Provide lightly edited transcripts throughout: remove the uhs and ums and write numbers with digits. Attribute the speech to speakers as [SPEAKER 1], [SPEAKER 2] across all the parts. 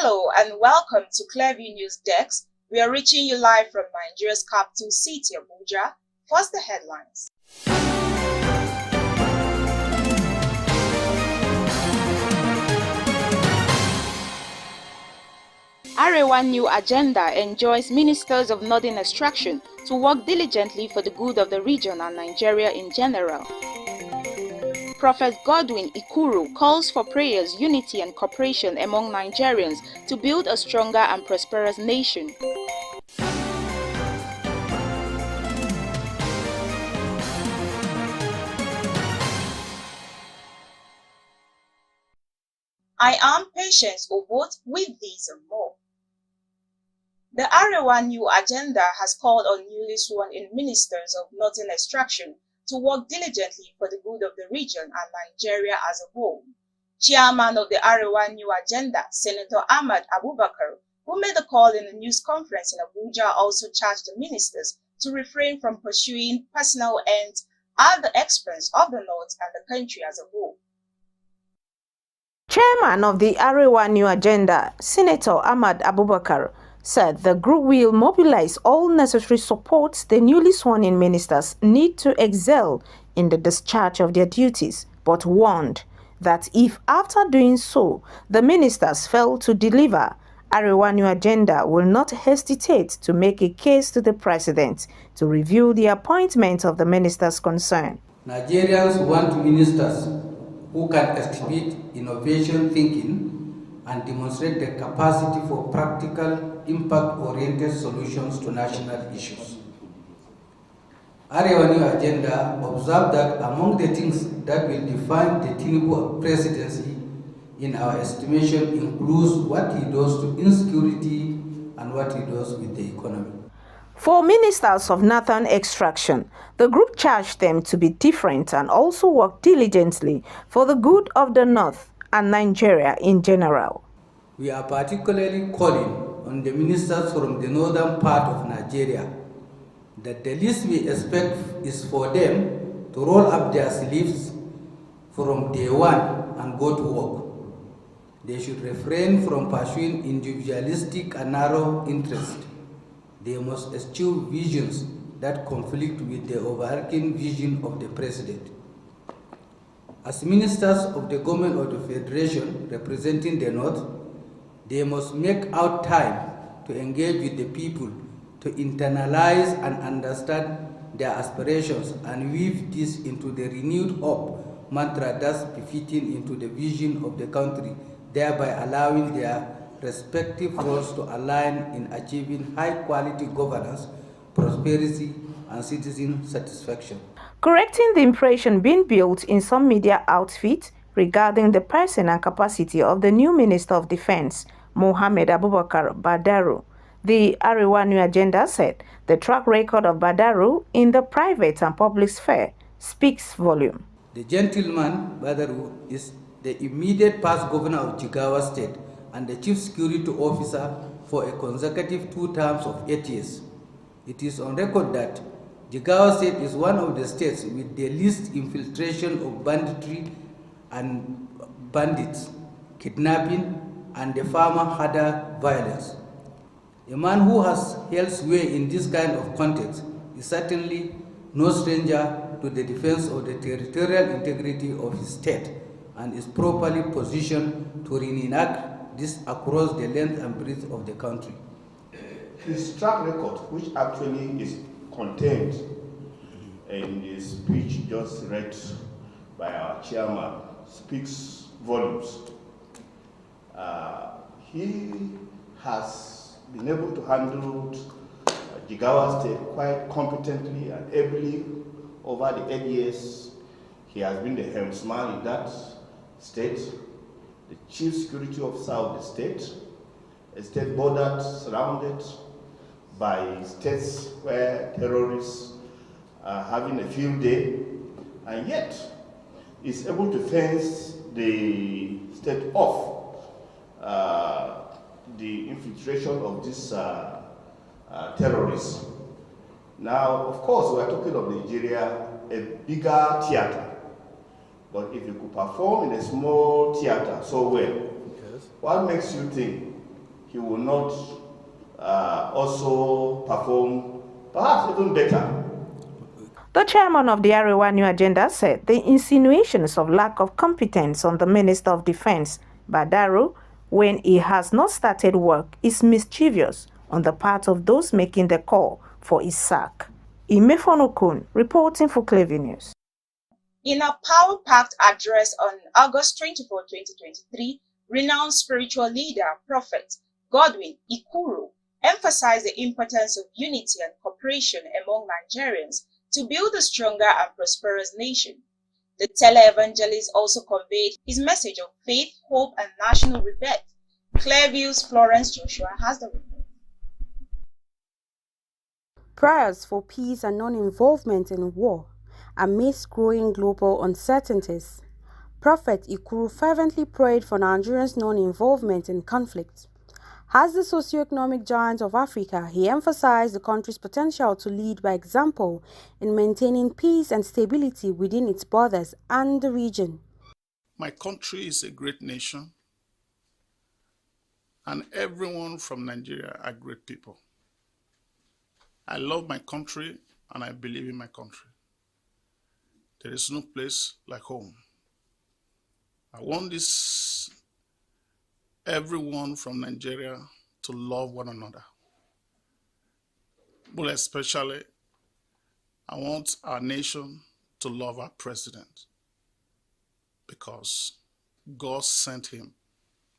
[SPEAKER 1] Hello and welcome to Clearview News Desk. We are reaching you live from Nigeria's capital city, Abuja. First, the headlines. Arewa New Agenda enjoins ministers of northern extraction to work diligently for the good of the region and Nigeria in general. Prophet Godwin Ikuru calls for prayers, unity and cooperation among Nigerians to build a stronger and prosperous nation. I am Patience Obot with these and more. The Arewa New Agenda has called on newly sworn-in ministers of northern extraction to work diligently for the good of the region and Nigeria as a whole. Chairman of the Arewa New Agenda, Senator Ahmad Abubakar, who made the call in a news conference in Abuja, also charged the ministers to refrain from pursuing personal ends at the expense of the North and the country as a whole.
[SPEAKER 2] Chairman of the Arewa New Agenda, Senator Ahmad Abubakar, said the group will mobilize all necessary support the newly sworn-in ministers need to excel in the discharge of their duties, but warned that if after doing so the ministers fail to deliver, Arewa New Agenda will not hesitate to make a case to the president to review the appointment of the ministers concerned.
[SPEAKER 3] Nigerians want ministers who can exhibit innovation thinking and demonstrate the capacity for practical, impact-oriented solutions to national issues. Arewa New Agenda observed that among the things that will define the Tinubu presidency, in our estimation, includes what he does to insecurity and what he does with the economy.
[SPEAKER 2] For ministers of northern extraction, the group charged them to be different and also work diligently for the good of the North and Nigeria in general.
[SPEAKER 3] We are particularly calling on the ministers from the northern part of Nigeria that the least we expect is for them to roll up their sleeves from day one and go to work. They should refrain from pursuing individualistic and narrow interests. They must eschew visions that conflict with the overarching vision of the president. As ministers of the government of the Federation representing the North, they must make out time to engage with the people, to internalize and understand their aspirations and weave this into the renewed hope mantra thus befitting into the vision of the country, thereby allowing their respective roles to align in achieving high-quality governance, prosperity, and citizen satisfaction.
[SPEAKER 2] Correcting the impression being built in some media outfits regarding the person and capacity of the new Minister of Defense, Mohammed Abubakar Badaru, the Arewa New Agenda said the track record of Badaru in the private and public sphere speaks volume.
[SPEAKER 3] The gentleman Badaru is the immediate past governor of Jigawa State and the chief security officer for a consecutive 2 terms of 8 years. It is on record that Jigawa State is one of the states with the least infiltration of banditry and bandits, kidnapping, and the farmer-herder violence. A man who has held sway in this kind of context is certainly no stranger to the defense of the territorial integrity of his state and is properly positioned to reenact this across the length and breadth of the country.
[SPEAKER 4] His track record, which actually is contained in the speech just read by our chairman, speaks volumes. He has been able to handle Jigawa State quite competently and ably over the 8 years. He has been the helmsman in that state, the chief security officer of the state, a state bordered, surrounded by states where terrorists are having a field day, and yet is able to fence the state off the infiltration of these terrorists. Now, of course, we are talking of Nigeria, a bigger theater. But if you could perform in a small theater so well, yes, what makes you think he will not also perform perhaps even better.
[SPEAKER 2] The chairman of the Arewa New Agenda said the insinuations of lack of competence on the Minister of Defense, Badaro, when he has not started work is mischievous on the part of those making the call for his sack. Imefonokun, reporting for Clever News.
[SPEAKER 1] In a power-packed address on August 24, 2023, renowned spiritual leader, Prophet Godwin Ikuru, emphasized the importance of unity and cooperation among Nigerians to build a stronger and prosperous nation. The televangelist also conveyed his message of faith, hope, and national rebirth. Clearview's Florence Joshua has the report.
[SPEAKER 5] Prayers for peace and non-involvement in war amidst growing global uncertainties. Prophet Ikuru fervently prayed for Nigerians' non-involvement in conflict. As the socio-economic giant of Africa, he emphasized the country's potential to lead by example in maintaining peace and stability within its borders and the region.
[SPEAKER 6] My country is a great nation, and everyone from Nigeria are great people. I love my country, and I believe in my country. There is no place like home. I want everyone from Nigeria to love one another. But especially, I want our nation to love our president, because God sent him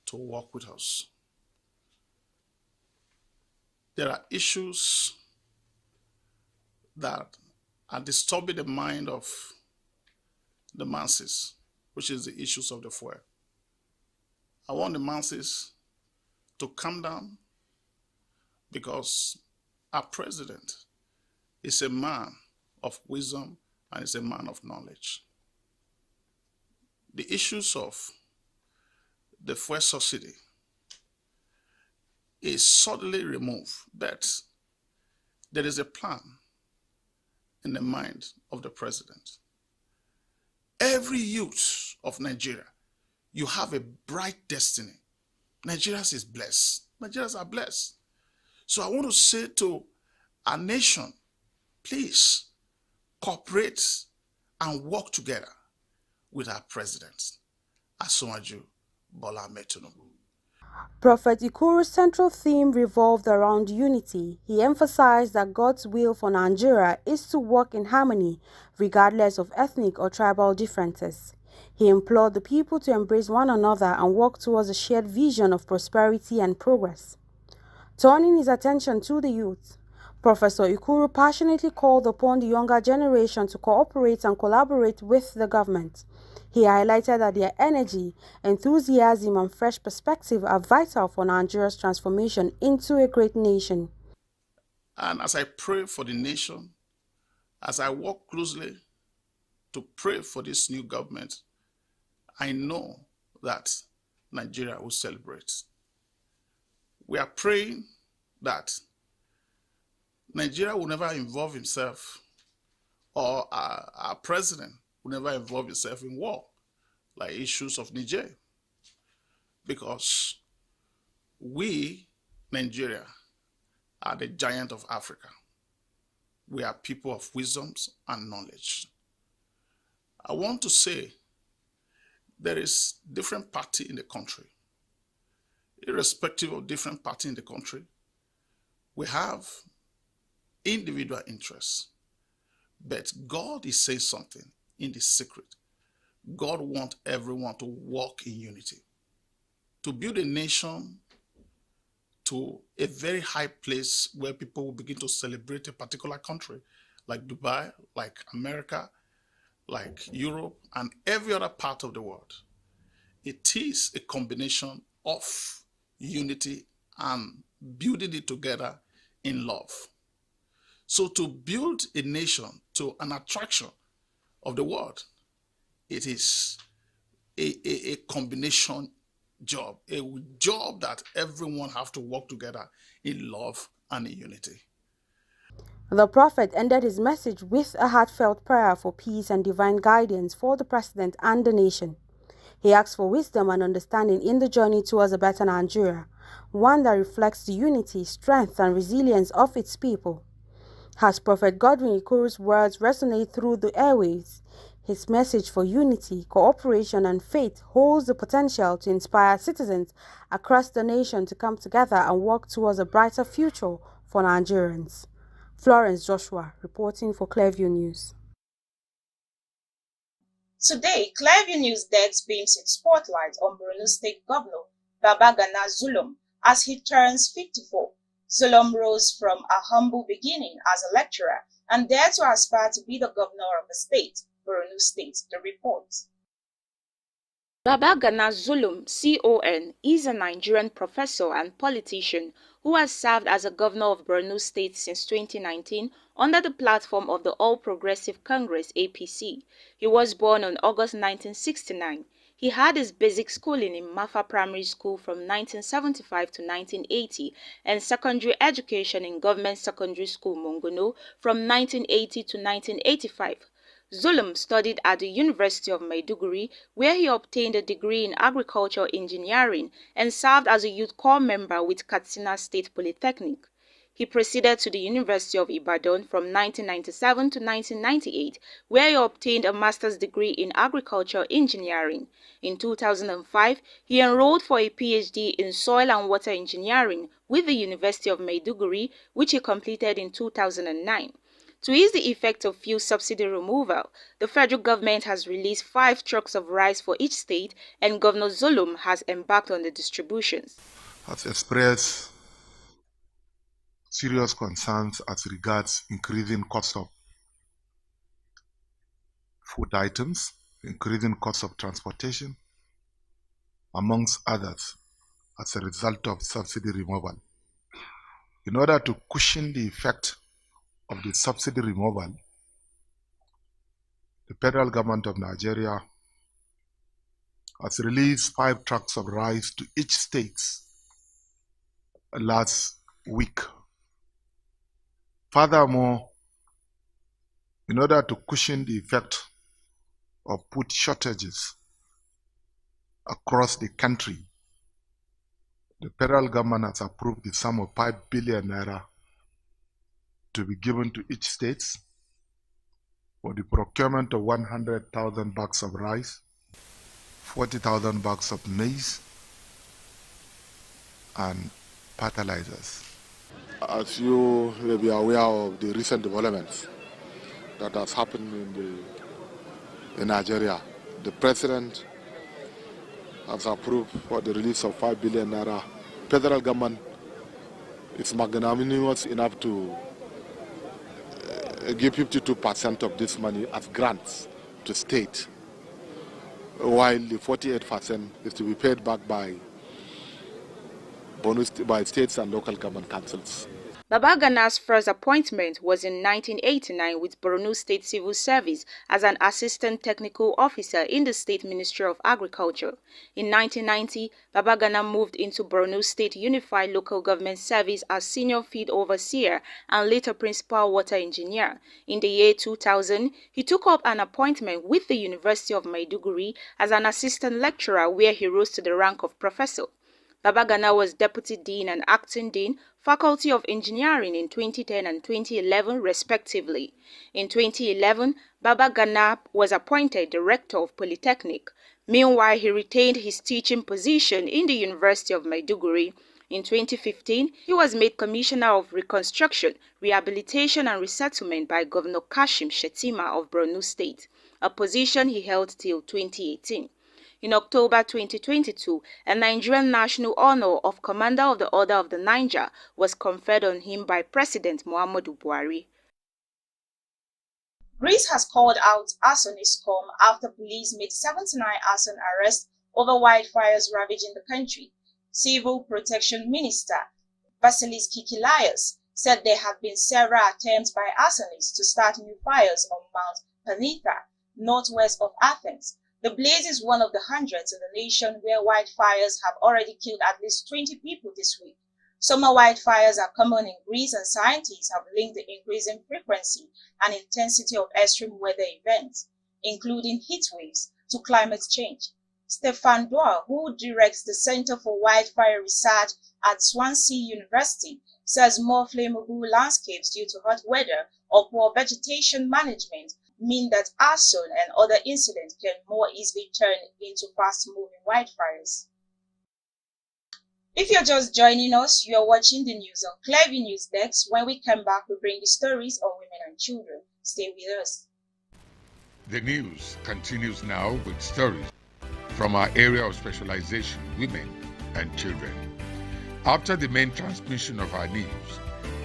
[SPEAKER 6] to work with us. There are issues that are disturbing the mind of the masses, which is the issues of the fuel. I want the masses to calm down, because our president is a man of wisdom and is a man of knowledge. The issues of the fuel subsidy is suddenly removed, but there is a plan in the mind of the president. Every youth of Nigeria, you have a bright destiny. Nigerians is blessed. Nigerians are blessed. So I want to say to our nation, please cooperate and work together with our president, Asiwaju Bola Ahmed Tinubu.
[SPEAKER 5] Prophet Ikuru's central theme revolved around unity. He emphasized that God's will for Nigeria is to work in harmony, regardless of ethnic or tribal differences. He implored the people to embrace one another and work towards a shared vision of prosperity and progress. Turning his attention to the youth, Professor Ikuru passionately called upon the younger generation to cooperate and collaborate with the government. He highlighted that their energy, enthusiasm, and fresh perspective are vital for Nigeria's transformation into a great nation.
[SPEAKER 6] And as I pray for the nation, as I work closely to pray for this new government, I know that Nigeria will celebrate. We are praying that Nigeria will never involve himself, or our president will never involve himself in war, like issues of Niger. Because we, Nigeria, are the giant of Africa. We are people of wisdom and knowledge. I want to say there is different party in the country. Irrespective of different party in the country, we have individual interests. But God is saying something in the secret. God wants everyone to walk in unity, to build a nation to a very high place where people will begin to celebrate a particular country, like Dubai, like America, like Europe, and every other part of the world. It is a combination of unity and building it together in love. So to build a nation to an attraction of the world, it is a combination job, a job that everyone have to work together in love and in unity.
[SPEAKER 5] The prophet ended his message with a heartfelt prayer for peace and divine guidance for the president and the nation. He asked for wisdom and understanding in the journey towards a better Nigeria, one that reflects the unity, strength, and resilience of its people. As Prophet Godwin Ikuru's words resonate through the airwaves, his message for unity, cooperation, and faith holds the potential to inspire citizens across the nation to come together and work towards a brighter future for Nigerians. Florence Joshua, reporting for Clearview News.
[SPEAKER 1] Today, Clearview News Desk beams its spotlight on Borno State Governor Babagana Zulum as he turns 54. Zulum rose from a humble beginning as a lecturer and dared to aspire to be the governor of the state, Borno State. The report.
[SPEAKER 2] Babagana Zulum, CON, is a Nigerian professor and politician who has served as a governor of Borno State since 2019 under the platform of the All Progressive Congress (APC). He was born on August 1969. He had his basic schooling in Mafa Primary School from 1975 to 1980 and secondary education in Government Secondary School Mongono from 1980 to 1985. Zulum studied at the University of Maiduguri, where he obtained a degree in agricultural engineering and served as a youth corps member with Katsina State Polytechnic. He proceeded to the University of Ibadan from 1997 to 1998, where he obtained a master's degree in agricultural engineering. In 2005, he enrolled for a PhD in soil and water engineering with the University of Maiduguri, which he completed in 2009. To ease the effect of fuel subsidy removal, the federal government has released 5 trucks of rice for each state, and Governor Zulum has embarked on the distributions.
[SPEAKER 7] Has expressed serious concerns as regards increasing cost of food items, increasing cost of transportation, amongst others, as a result of subsidy removal. In order to cushion the effect of the subsidy removal, the federal government of Nigeria has released 5 trucks of rice to each state last week. Furthermore, in order to cushion the effect of food shortages across the country, the federal government has approved the sum of 5 billion naira to be given to each state for the procurement of 100,000 bags of rice, 40,000 bags of maize, and fertilizers.
[SPEAKER 8] As you may be aware of the recent developments that has happened in Nigeria, the president has approved for the release of 5 billion naira. Federal government is magnanimous enough to give 52% of this money as grants to state, while the 48% is to be paid back by states and local government councils.
[SPEAKER 2] Babagana's first appointment was in 1989 with Borno State Civil Service as an assistant technical officer in the State Ministry of Agriculture. In 1990, Babagana moved into Borno State Unified Local Government Service as senior field overseer and later principal water engineer. In the year 2000, he took up an appointment with the University of Maiduguri as an assistant lecturer, where he rose to the rank of professor. Babagana was Deputy Dean and Acting Dean, Faculty of Engineering in 2010 and 2011 respectively. In 2011, Babagana was appointed Director of Polytechnic. Meanwhile, he retained his teaching position in the University of Maiduguri. In 2015, he was made Commissioner of Reconstruction, Rehabilitation and Resettlement by Governor Kashim Shettima of Borno State, a position he held till 2018. In October 2022, a Nigerian national honor of Commander of the Order of the Niger was conferred on him by President Muhammadu Buhari.
[SPEAKER 1] Greece has called out arsonists come after police made 79 arson arrests over wildfires ravaging the country. Civil Protection Minister Vasilis Kikilias said there have been several attempts by arsonists to start new fires on Mount Panitha, northwest of Athens. The blaze is one of the hundreds in the nation where wildfires have already killed at least 20 people this week. Summer wildfires are common in Greece, and scientists have linked the increasing frequency and intensity of extreme weather events, including heat waves, to climate change. Stefan Doyle, who directs the Center for Wildfire Research at Swansea University, says more flammable landscapes due to hot weather or poor vegetation management mean that arson and other incidents can more easily turn into fast-moving wildfires. If you're just joining us, you're watching the news on Clearview News Desk. When we come back, we bring the stories of women and children. Stay with us.
[SPEAKER 9] The news continues now with stories from our area of specialization, women and children. After the main transmission of our news,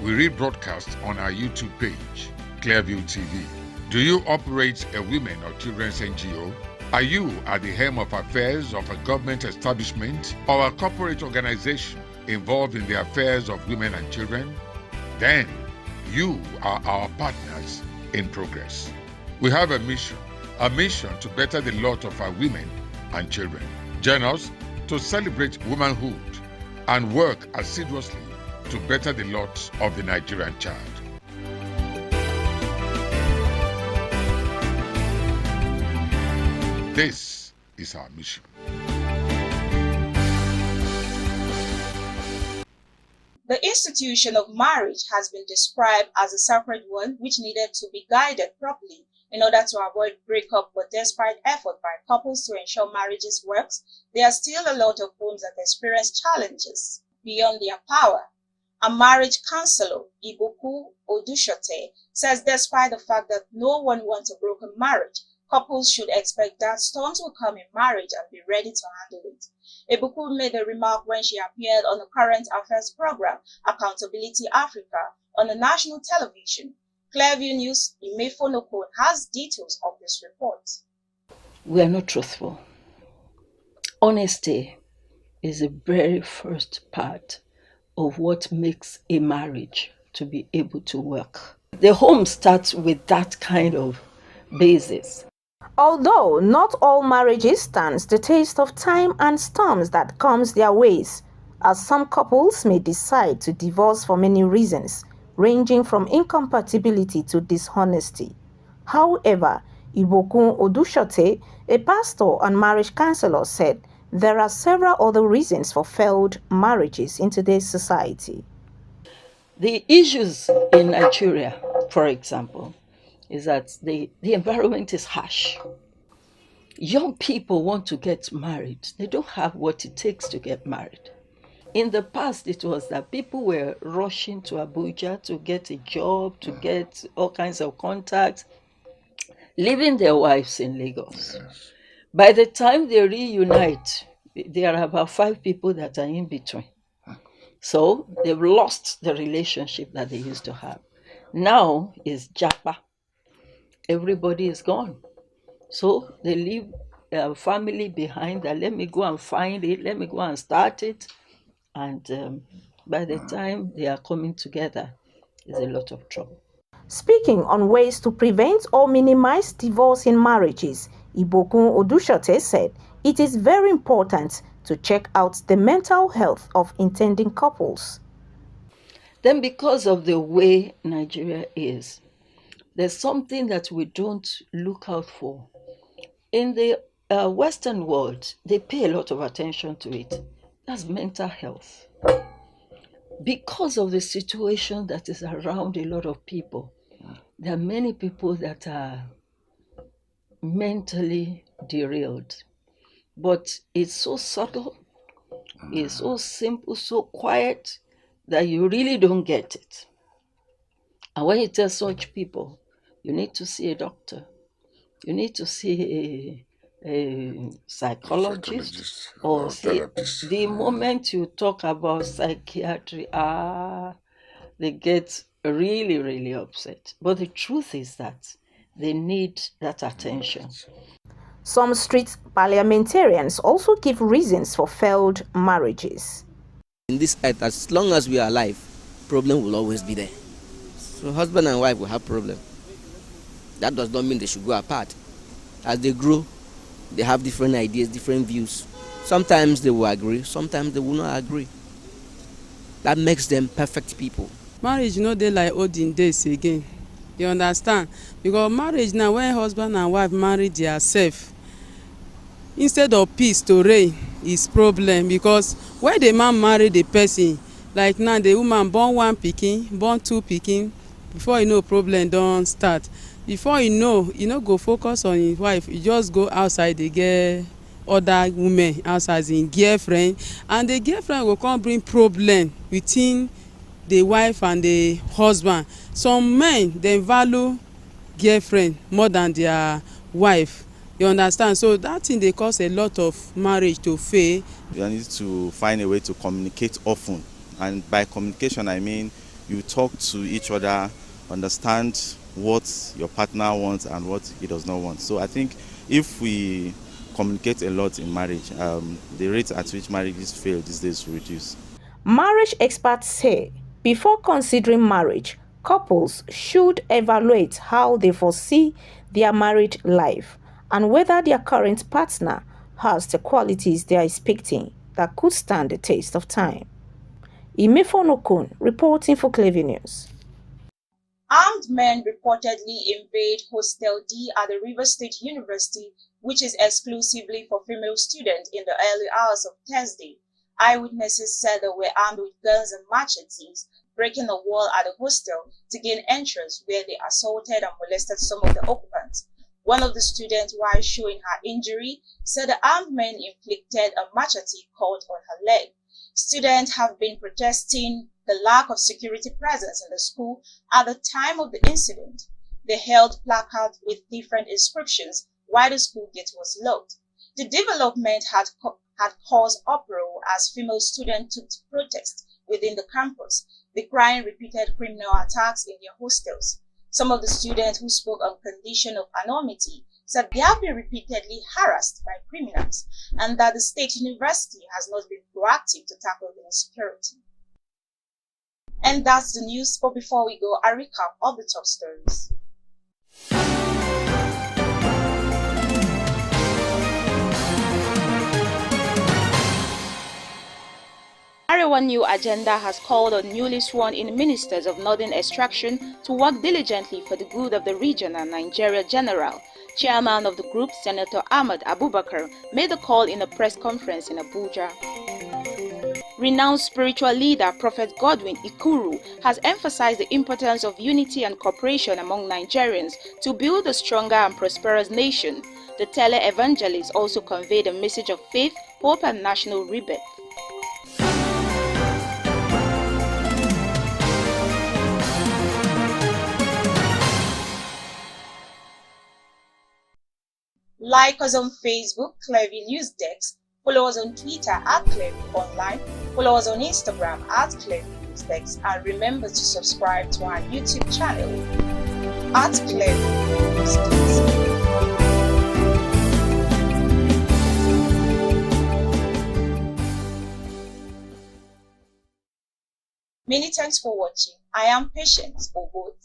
[SPEAKER 9] we rebroadcast on our YouTube page, Clearview TV. Do you operate a women or children's NGO? Are you at the helm of affairs of a government establishment or a corporate organization involved in the affairs of women and children? Then you are our partners in progress. We have a mission to better the lot of our women and children. Join us to celebrate womanhood and work assiduously to better the lot of the Nigerian child. This is our mission.
[SPEAKER 1] The institution of marriage has been described as a sacred one which needed to be guided properly in order to avoid breakup, but despite effort by couples to ensure marriages works, there are still a lot of homes that experience challenges beyond their power. A marriage counselor, Ibuku Odushote, says despite the fact that no one wants a broken marriage, couples should expect that storms will come in marriage and be ready to handle it. Ibuku made the remark when she appeared on the current affairs program, Accountability Africa, on the national television. Clearview News, Imefonoko, has details of this report.
[SPEAKER 10] We are not truthful. Honesty is the very first part of what makes a marriage to be able to work. The home starts with that kind of basis.
[SPEAKER 2] Although not all marriages stand the test of time and storms that comes their ways, as some couples may decide to divorce for many reasons, ranging from incompatibility to dishonesty. However, Ibokun Odushote, a pastor and marriage counselor, said there are several other reasons for failed marriages in today's society.
[SPEAKER 10] The issues in Nigeria, for example, is that the environment is harsh. Young people want to get married. They don't have what it takes to get married. In the past, it was that people were rushing to Abuja to get a job, to get all kinds of contacts, leaving their wives in Lagos. By the time they reunite, there are about 5 people that are in between. So they've lost the relationship that they used to have. Now is Japa. Everybody is gone. So they leave their family behind. That let me go and find it. Let me go and start it. And by the time they are coming together, there's a lot of trouble.
[SPEAKER 2] Speaking on ways to prevent or minimize divorce in marriages, Ibokun Odushote said it is very important to check out the mental health of intending couples.
[SPEAKER 10] Then because of the way Nigeria is, there's something that we don't look out for. In the Western world, they pay a lot of attention to it. That's mental health. Because of the situation that is around a lot of people, there are many people that are mentally derailed. But it's so subtle, it's so simple, so quiet, that you really don't get it. And when you tell such people, you need to see a doctor, you need to see a psychologist or therapist. The moment you talk about psychiatry, they get really, really upset. But the truth is that they need that attention.
[SPEAKER 2] Some street parliamentarians also give reasons for failed marriages.
[SPEAKER 11] In this earth, as long as we are alive, problem will always be there. So husband and wife will have problem. That does not mean they should go apart. As they grow, they have different ideas, different views. Sometimes they will agree, sometimes they will not agree. That makes them perfect people.
[SPEAKER 12] Marriage no dey like olden days again. You understand? Because marriage now, when husband and wife marry themselves, instead of peace to reign is problem, because when the man marry the person, like now the woman born one pikin, born two pikin, before you know problem don start. Before you know, e no go focus on him wife, e just go outside dey get other women outside as im girlfriend, and the girlfriend go come bring problem within the wife and the husband. Some men dem value girlfriend more than their wife, you understand, so that thing dey cause a lot of marriage to fail.
[SPEAKER 13] You need to find a way to communicate often, and by communication I mean you talk to each other, understand what your partner wants and what he does not want. So I think if we communicate a lot in marriage, the rate at which marriages fail these days will reduce.
[SPEAKER 2] Marriage experts say before considering marriage, couples should evaluate how they foresee their married life and whether their current partner has the qualities they are expecting that could stand the test of time. Imefonokun reporting for Clever News.
[SPEAKER 1] Armed men reportedly invade Hostel D at the River State University, which is exclusively for female students, in the early hours of Thursday. Eyewitnesses said they were armed with guns and machetes, breaking a wall at the hostel to gain entrance, where they assaulted and molested some of the occupants. One of the students, while showing her injury, said the armed men inflicted a machete cut on her leg. Students have been protesting the lack of security presence in the school at the time of the incident. They held placards with different inscriptions while the school gate was locked. The development had caused uproar as female students took to protest within the campus, decrying repeated criminal attacks in their hostels. Some of the students who spoke on condition of anonymity said they have been repeatedly harassed by criminals and that the state university has not been proactive to tackle the insecurity. And that's the news. But before we go, a recap of the top stories. Arewa New Agenda has called on newly sworn-in ministers of northern extraction to work diligently for the good of the region and Nigeria general. Chairman of the group, Senator Ahmad Abubakar, made the call in a press conference in Abuja. Renowned spiritual leader Prophet Godwin Ikuru has emphasized the importance of unity and cooperation among Nigerians to build a stronger and prosperous nation. The tele-evangelist also conveyed a message of faith, hope and national rebirth. Like us on Facebook, Clever News Desk. Follow us on Twitter at Clever Online. Follow us on Instagram at Clever News Desk. And remember to subscribe to our YouTube channel at Clever News Desk. Many thanks for watching. I am Patience Obot.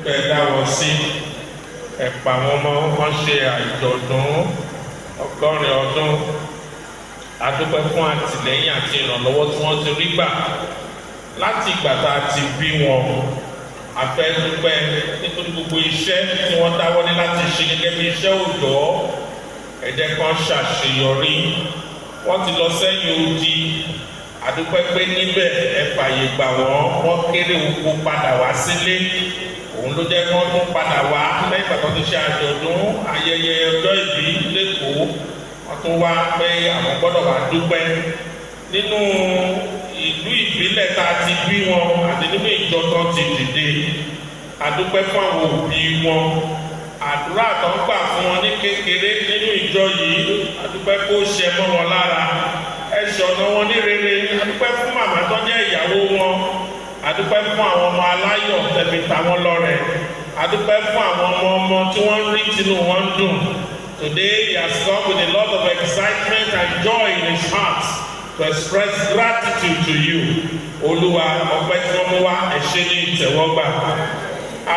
[SPEAKER 14] fẹ́ dá wọn sí ẹ̀pà wọn mọ́ wọ́n ṣe àjọ̀dún 100 ọdún. A dúpẹ́ fún àtìlẹ́yìn àti ìrànlọ́wọ́ tí wọ́n ti rí gbà láti ìgbà tá a ti bí wọn. A fẹ́ dúpẹ́ nítorí gbogbo iṣẹ́ tí wọ́n dáwọ́lé láti ṣe gẹ́gẹ́ bí iṣẹ́ òòjọ́ ẹ jẹ́ kán ṣàṣeyọrí. Wọ́n ti lọ sẹ́yìn odi. A dúpẹ́ pé níbẹ̀ ẹ fàyè gbà wọ́n kéré oko padà wá sílé. Òun ló jẹ́ kán tún padà wá lẹ́yìn ìgbà tó ti ṣe àjọ̀dún ayẹyẹ ọjọ́ ìbí lẹ́kọ̀ọ́. Wọ́n tún wá pé àwọn gbọ́dọ̀ wá dúpẹ́ nínú ìlú ìbílẹ̀ tá a ti bí wọn àti nínú ìjọ tó ti dìde. A dúpẹ́ fún àwọn òbí wọn. Àdúrà tó ń gbà fún wọn ní kékeré nínú ìjọ yìí, a dúpẹ́ kó ṣẹ mọ́ wọn lára. Ẹ ṣọ̀nà wọn ní rere. A dúpẹ́ fún màmá tó jẹ́ ìyàwó wọn. A dúpẹ́ fún àwọn ọmọ aláyọ̀ tẹ̀mí tàwọn lọ́rẹ. A dúpẹ́ fún àwọn ọmọ tí wọ́n rí tinú wọn dùn. Today he has come with a lot of excitement and joy in his heart to express gratitude to you. Olúwa ọpẹ́ tí wọ́n mú wá ẹ ṣé ní ìtẹ́wọ́gbà.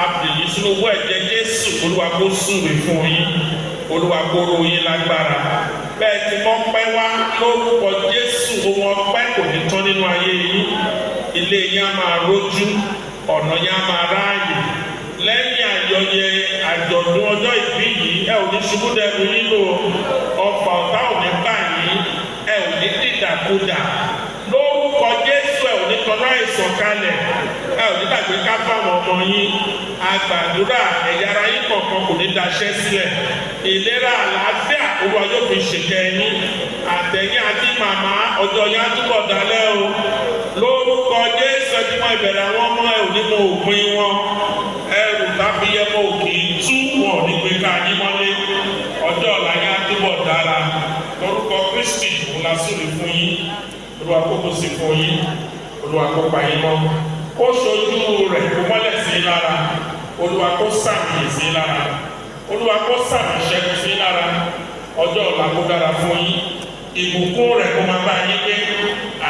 [SPEAKER 14] Àbìlí sínú owó ẹ̀jẹ̀ Jésù Olúwa kó súre fún yín. Olúwa kó ro yín lágbára. Bẹ́ẹ̀ tí wọ́n pẹ́ wá lórúkọ Jésù ohun ọpẹ́ kò ní tán nínú ayé yín. Ilé yín á máa rójú, ọ̀nà yín á máa ráàyè. Lẹ́yìn àjọyẹ àjọ̀dún ọjọ́ ìbí yìí ẹ ò ní ṣubú dẹnu nílò ọfà ọ̀tá ò ní bá yín, ẹ ò ní dìdàkudà. Lórúkọ Jésù ẹ ò ní tọ́lá àìsàn kalẹ̀, ẹ ò ní dàgbé ká fáwọn ọmọ yín. Àgbàdúrà ẹ̀yà ara yín kọ̀ọ̀kan kò ní daṣẹ́ sílẹ̀. Ìlera àlàáfíà Olúwa yóò fi ṣèkẹ́ yín. Àtẹ̀yìn àti màmá ọjọ́ yín á túbọ̀ dalẹ́ o. Lórúkọ Jésù ẹ ti mọ ìbẹ̀rẹ̀ àwọn ọmọ ẹ ò ní mọ òpin wọn. Ẹrù tàbí ẹmọ òkè tú wọn ní pé ká yín mọ́lé. Ọjọ́ ọ̀la yín á túbọ̀ dára. Lórúkọ Kristi òun la súre fún yín. Olúwa kó kó sí fún yín. Olúwa kó pa yín mọ́. Kó ṣojú rẹ̀ kó mọ́lẹ̀ sí i lára. Olúwa kó sàmì sí i lára. Olúwa kó sàmì ṣẹ́gun sí i lára. Ọjọ́ ọ̀la kó dára fún yín. Ìbùkún rẹ̀ kó máa bá yín gbé.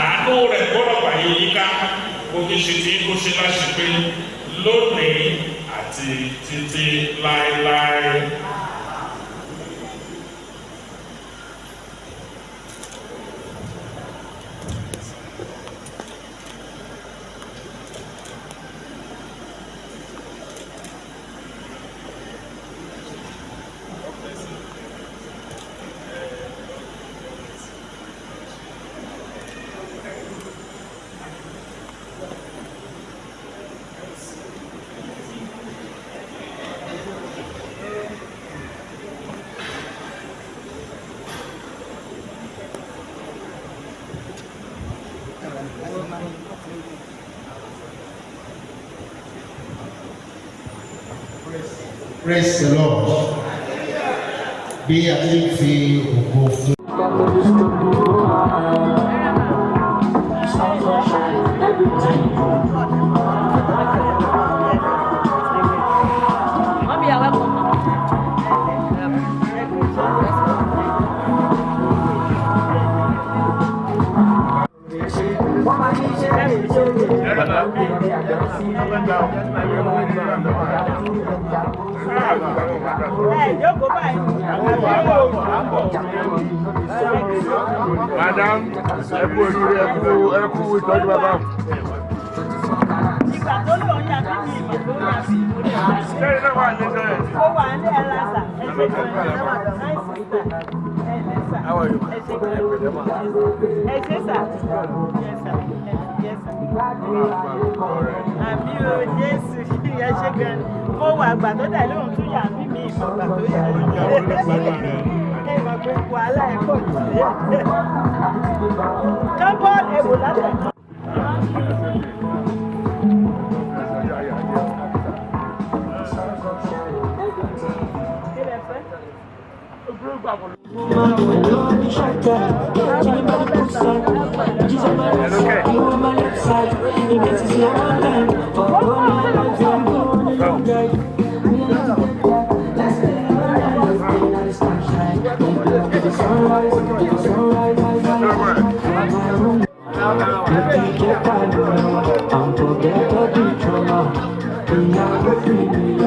[SPEAKER 14] Àánú rẹ̀ kó rọ̀gbà yín yíká. Kó fi ṣe tí kó ṣe láṣepé lónìí àti títí láéláé.
[SPEAKER 15] Praise the Lord. Bí a ti ń fi ògo fún.
[SPEAKER 16] Madam, ẹ kú oríire, ẹ kú ìtọ́jú bàbá.
[SPEAKER 17] Ìgbà tó lò ń yàtọ̀ ní ìgbà tó yà sí ìmúlẹ̀ ìgbà.
[SPEAKER 16] Lẹ́yìn náà wà ní sẹ́yìn.
[SPEAKER 17] Ó wà ní ẹ̀rásà, ẹ̀ṣẹ̀ kan náà náìsì sà.
[SPEAKER 16] How are you?
[SPEAKER 17] Ẹ̀ṣẹ̀ kan ẹ̀ṣẹ̀ sà. Àmì o Jésù ẹ̀ṣẹ̀ kan. Mo wà àgbà tó dà lóhùn tún yà mí mi ìmọ̀ àgbà tó yà. Ẹ mọ̀ pé wàhálà ẹ̀ pọ̀ jù lé. Kábọ̀ èbò látẹ̀kọ́.
[SPEAKER 18] I'm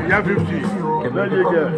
[SPEAKER 16] Yeah, 50. Where do you get?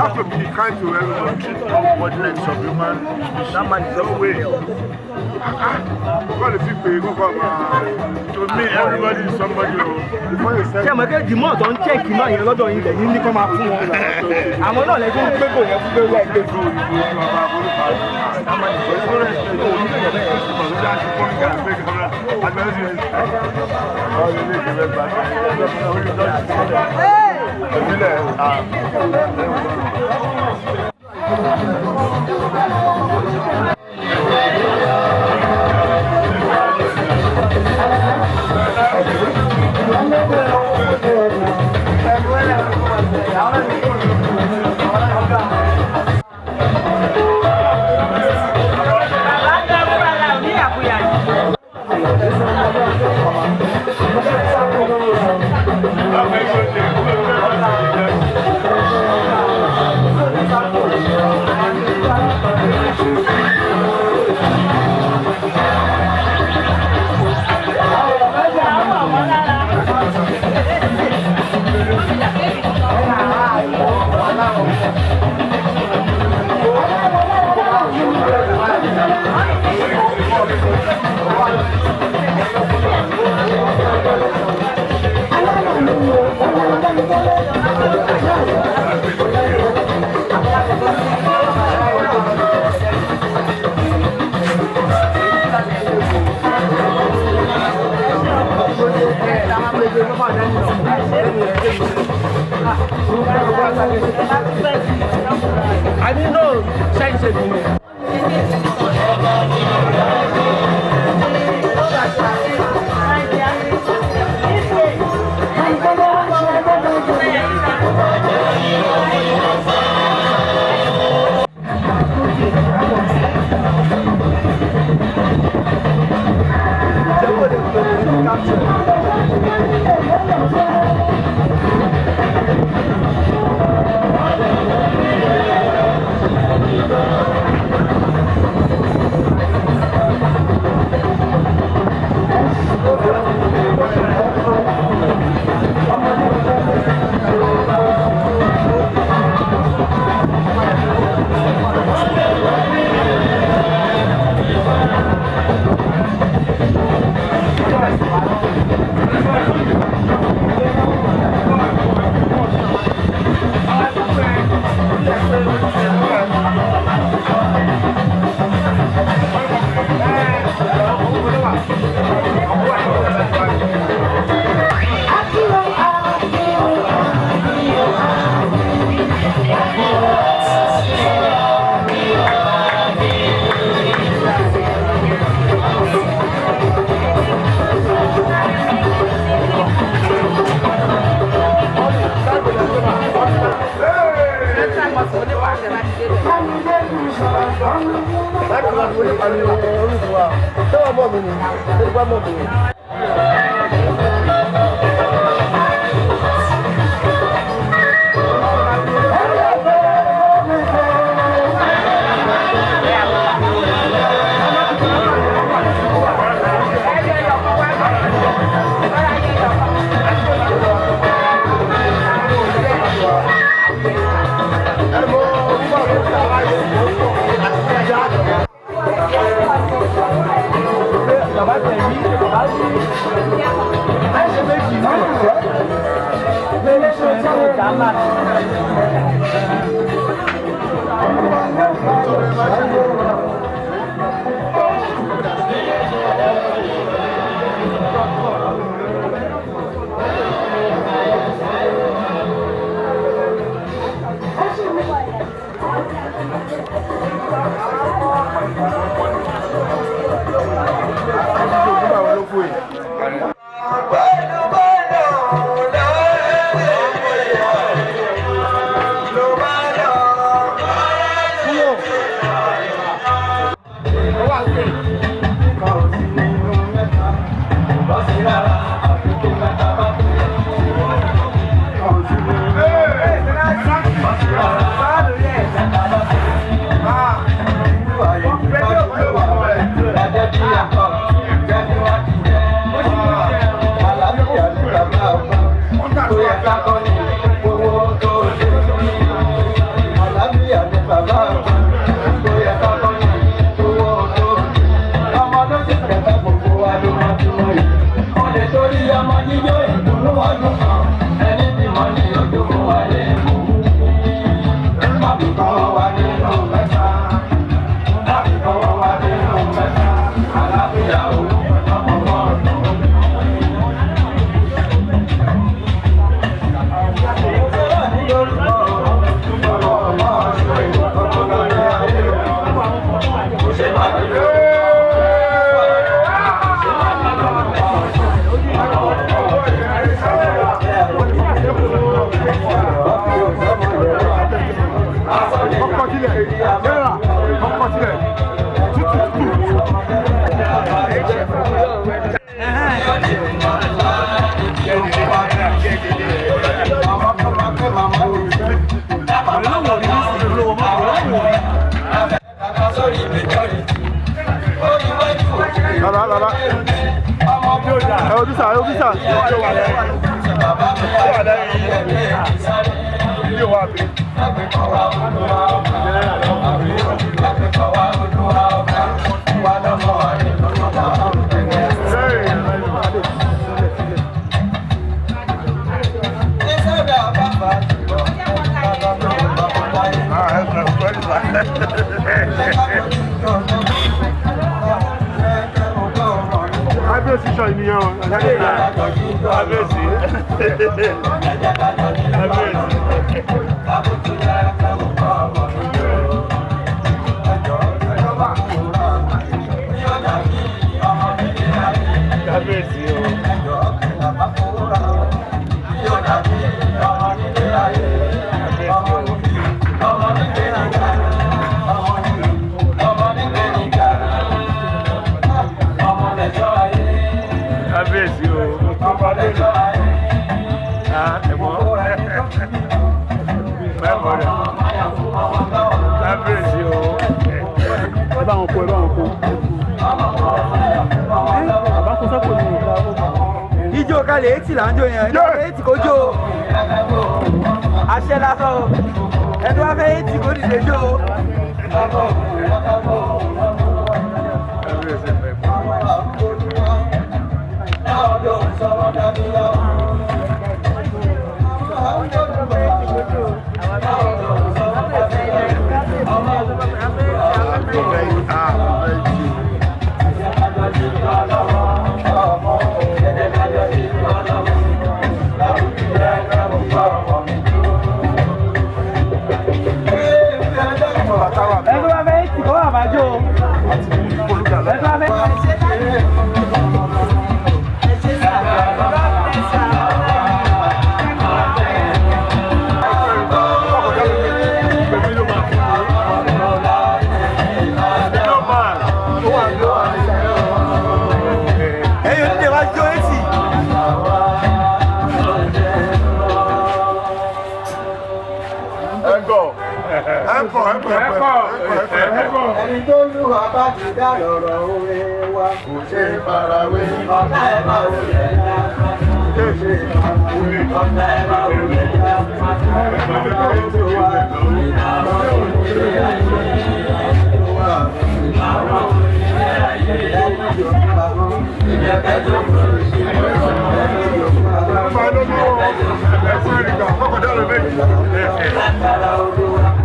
[SPEAKER 16] have to be kind to everyone. Treat of human. That man is no way. What if you pay? To me, everybody is somebody. Before you say, the more don't check, you know, you're not doing it. You need to come out. I'm not letting people have to like this. I didn't know.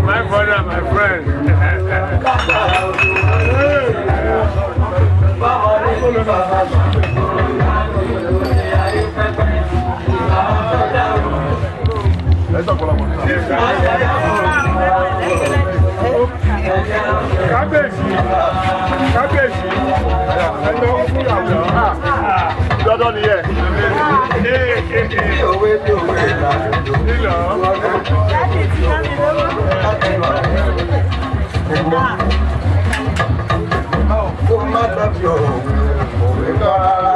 [SPEAKER 18] My brother, my friend. Kábíyèsí, ẹni ó fún ìyàwó lọ́dọ̀ nìyẹn. Òwe tó wé nílò. Ó má tọ́jú òwe lọ rárá.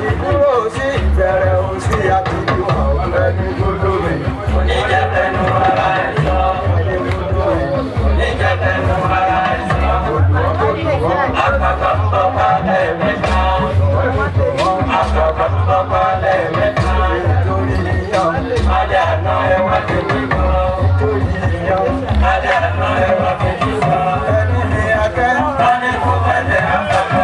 [SPEAKER 18] Ìdúró sí ìbẹ̀rẹ̀ òsì àti ìwà ọ̀lẹ́ni tó lómi. Oníjẹ́bẹ̀nu ara ẹ̀ sọ. Oníjẹ́bẹ̀nu ara ẹ̀ sọ. Àkàkà ń bọ̀ pa lẹ́ẹ̀mẹ́ta. Àkàkà ń bọ̀ pa lẹ́ẹ̀mẹ́ta. Nítorí yíyan, alẹ́ àná ẹ̀ wá tèmi mọ́. Nítorí yíyan, alẹ́ àná ẹ̀ wá tèmi mọ́. Ẹni ni akẹ́, wọ́n ní kò fẹ́ lẹ́ àkàkà.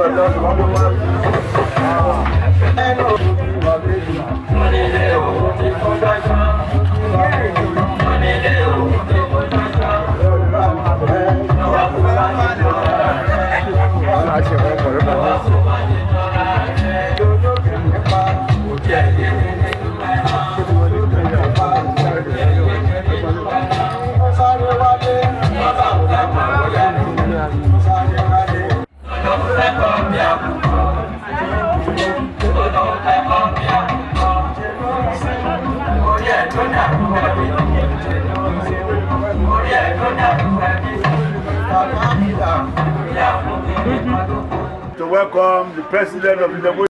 [SPEAKER 19] To welcome the President of the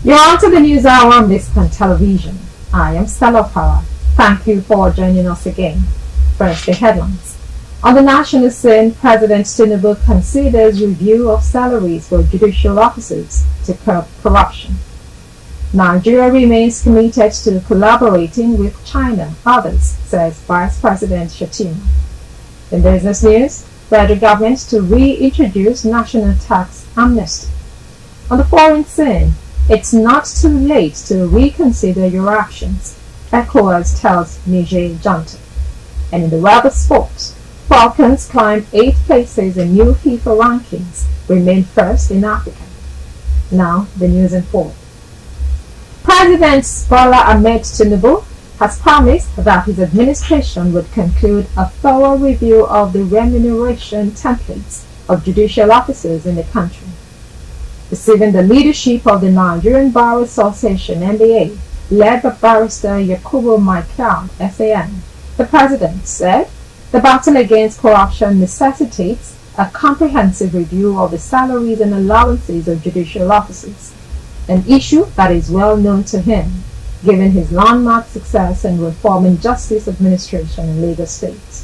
[SPEAKER 20] You're on to the news hour on Biscon Television. I am Stella Power. Thank you for joining us again. First, the headlines. On the national scene, President Tinubu considers review of salaries for judicial officers to curb corruption. Nigeria remains committed to collaborating with China, others, says Vice President Shettima. In business news, federal government to reintroduce national tax amnesty. On the foreign scene, it's not too late to reconsider your actions, ECOWAS tells Niger junta. And in the world of sports, Falcons climb 8 places in new FIFA rankings, remain first in Africa. Now, the news in full. President Bola Ahmed Tinubu has promised that his administration would conclude a thorough review of the remuneration templates of judicial officers in the country. Receiving the leadership of the Nigerian Bar Association (NBA), led by Barrister Yakubu Michael (SAN), the president said the battle against corruption necessitates a comprehensive review of the salaries and allowances of judicial officers, an issue that is well known to him, given his landmark success in reforming justice administration in Lagos State.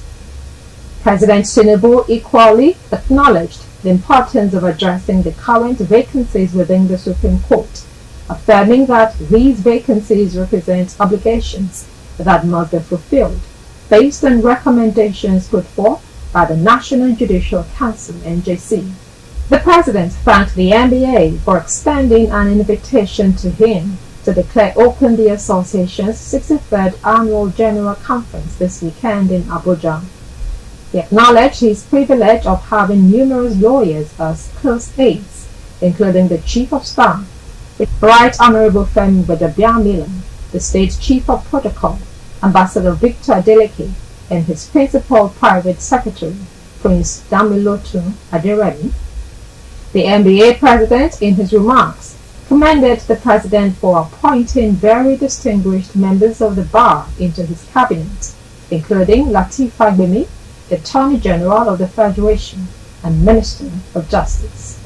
[SPEAKER 20] President Tinubu equally acknowledged the importance of addressing the current vacancies within the Supreme Court, affirming that these vacancies represent obligations that must be fulfilled based on recommendations put forth by the National Judicial Council (NJC). The president thanked the NBA for extending an invitation to him to declare open the association's 63rd Annual General Conference this weekend in Abuja. He acknowledged his privilege of having numerous lawyers as close aides, including the Chief of Staff, Right Honorable Femi Gbadabiamila, the State Chief of Protocol, Ambassador Victor Adeleke, and his principal private secretary, Prince Damilotu Aderemi. The NBA president, in his remarks, commended the president for appointing very distinguished members of the bar into his cabinet, including Lateef Fagbemi, the Attorney General of the Federation and Minister of Justice.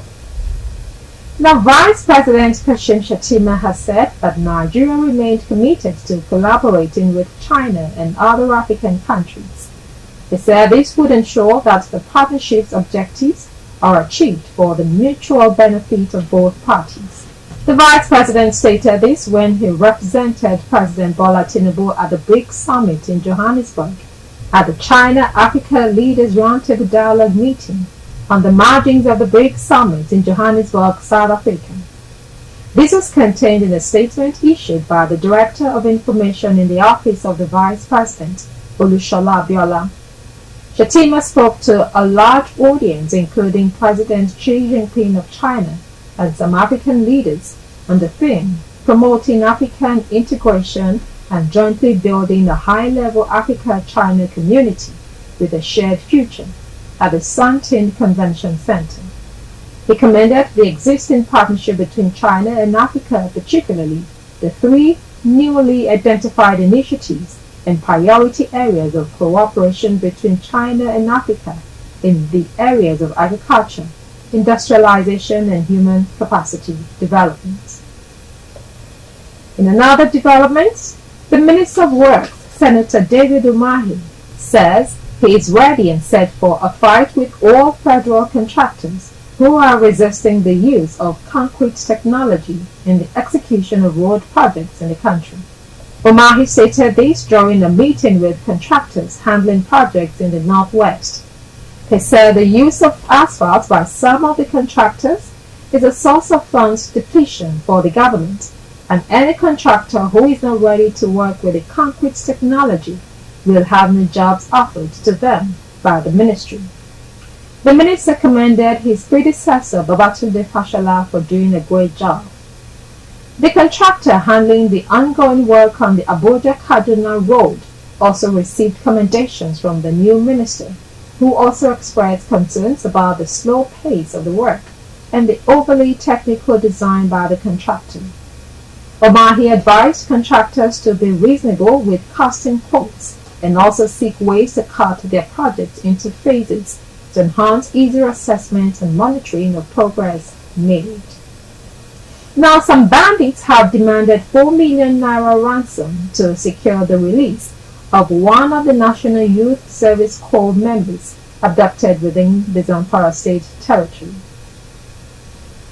[SPEAKER 20] Now, Vice President Kashim Shettima has said that Nigeria remained committed to collaborating with China and other African countries. He said this would ensure that the partnership's objectives are achieved for the mutual benefit of both parties. The Vice President stated this when he represented President Bola Tinubu at the BRICS Summit in Johannesburg at the China-Africa Leaders Roundtable Dialogue meeting on the margins of the BRICS Summit in Johannesburg, South Africa. This was contained in a statement issued by the Director of Information in the Office of the Vice President, Olushola Abiola. Shettima spoke to a large audience, including President Xi Jinping of China and some African leaders, on the theme Promoting African Integration and Jointly Building a High-Level Africa-China Community with a Shared Future at the Santin Convention Center. He commended the existing partnership between China and Africa, particularly the 3 newly identified initiatives and priority areas of cooperation between China and Africa in the areas of agriculture, industrialization, and human capacity development. In another development, the Minister of Works, Senator David Umahi, says He is ready and set for a fight with all federal contractors who are resisting the use of concrete technology in the execution of road projects in the country. Umahi stated this during a meeting with contractors handling projects in the Northwest. He said the use of asphalt by some of the contractors is a source of funds depletion for the government, and any contractor who is not ready to work with the concrete technology will have no jobs offered to them by the ministry. The minister commended his predecessor Babatunde Fashola for doing a great job. The contractor handling the ongoing work on the Abuja-Kaduna road also received commendations from the new minister, who also expressed concerns about the slow pace of the work and the overly technical design by the contractor. Umahi advised contractors to be reasonable with costing quotes and also seek ways to cut their projects into phases to enhance easier assessment and monitoring of progress made. Now, some bandits have demanded 4 million naira ransom to secure the release of one of the National Youth Service Corps members abducted within the Zamfara State territory.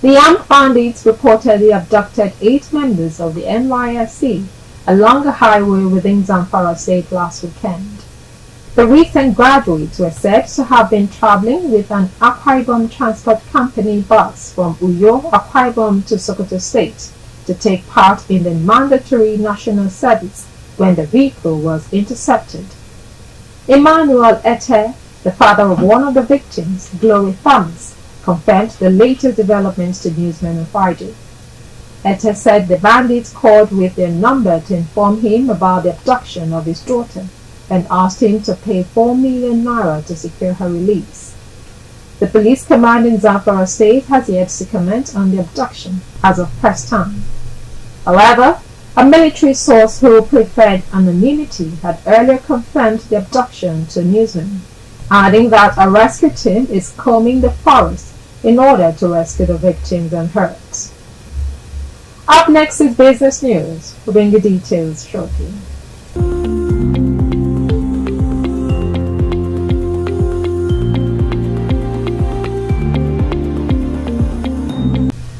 [SPEAKER 20] The armed bandits reportedly abducted 8 members of the NYSC along a highway within Zamfara State last weekend. The recent graduates were said to have been traveling with an Akwa Ibom Transport Company bus from Uyo, Akwa Ibom to Sokoto State to take part in the mandatory national service when the vehicle was intercepted. Emmanuel Ete, the father of one of the victims, Glory Thomas, confirmed the latest developments to newsmen on Friday. Ete said the bandits called with their number to inform him about the abduction of his daughter and asked him to pay 4 million naira to secure her release. The police command in Zamfara State has yet to comment on the abduction as of press time. However, a military source who preferred anonymity had earlier confirmed the abduction to newsmen, adding that a rescue team is combing the forest in order to rescue the victims and hurt. Up next is business news. We'll bring you details shortly.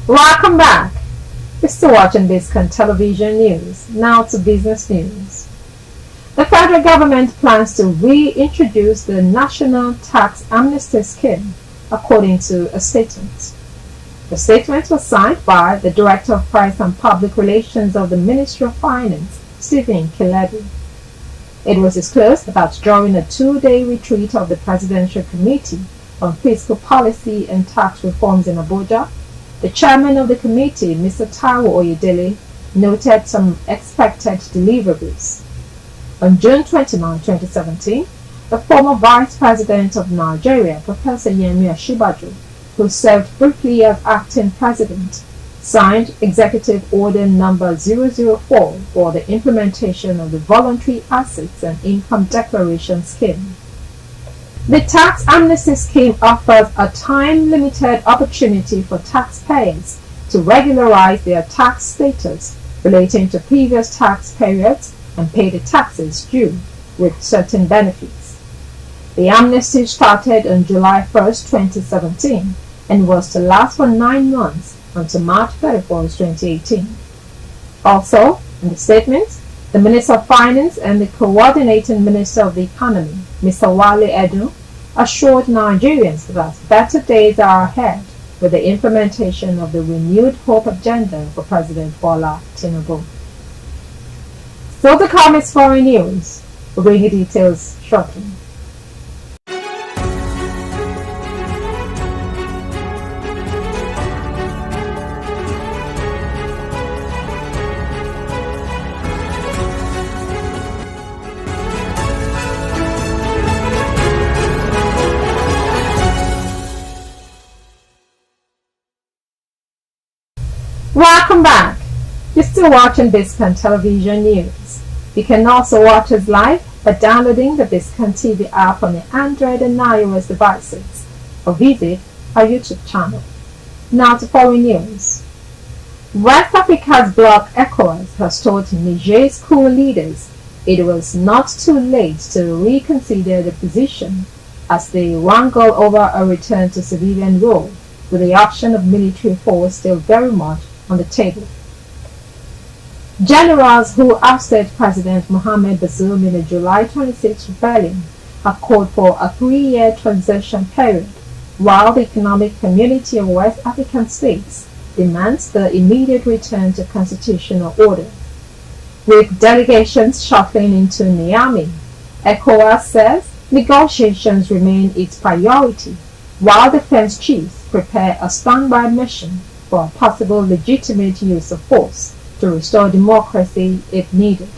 [SPEAKER 20] Welcome back. You're still watching Biscon Television News. Now to business news. The federal government plans to reintroduce the National Tax Amnesty Scheme, according to a statement. The statement was signed by the Director of Press and Public Relations of the Ministry of Finance, Stephen Kilebi. It was disclosed that during a 2-day retreat of the Presidential Committee on Fiscal Policy and Tax Reforms in Abuja, the chairman of the committee, Mr. Taiwo Oyedele, noted some expected deliverables. On June 29, 2017, the former Vice President of Nigeria, Professor Yemi Osinbajo, who served briefly as acting president, signed Executive Order Number 004 for the implementation of the Voluntary Assets and Income Declaration Scheme. The Tax Amnesty Scheme offers a time-limited opportunity for taxpayers to regularize their tax status relating to previous tax periods and pay the taxes due with certain benefits. The amnesty started on July 1, 2017 and was to last for 9 months until March 31, 2018. Also, in the statement, the Minister of Finance and the Coordinating Minister of the Economy, Mr. Wale Edu, assured Nigerians that better days are ahead with the implementation of the renewed hope agenda for President Bola Tinubu. So to come is foreign news. We'll bring you details shortly. Welcome back. You're still watching Biscon Television News. You can also watch us live by downloading the Biscon TV app on your Android and iOS devices, or visit our YouTube channel. Now to foreign news. West Africa's bloc ECOWAS has told Niger's coup leaders it was not too late to reconsider the position as they wrangle over a return to civilian rule, with the option of military force still very much on the table. Generals who ousted President Mohamed Bazoum in the July 26 rebellion have called for a 3-year transition period, while the Economic Community of West African States demands the immediate return to constitutional order. With delegations shuffling into Niamey, ECOWAS says negotiations remain its priority, while defense chiefs prepare a standby mission for a possible legitimate use of force to restore democracy if needed.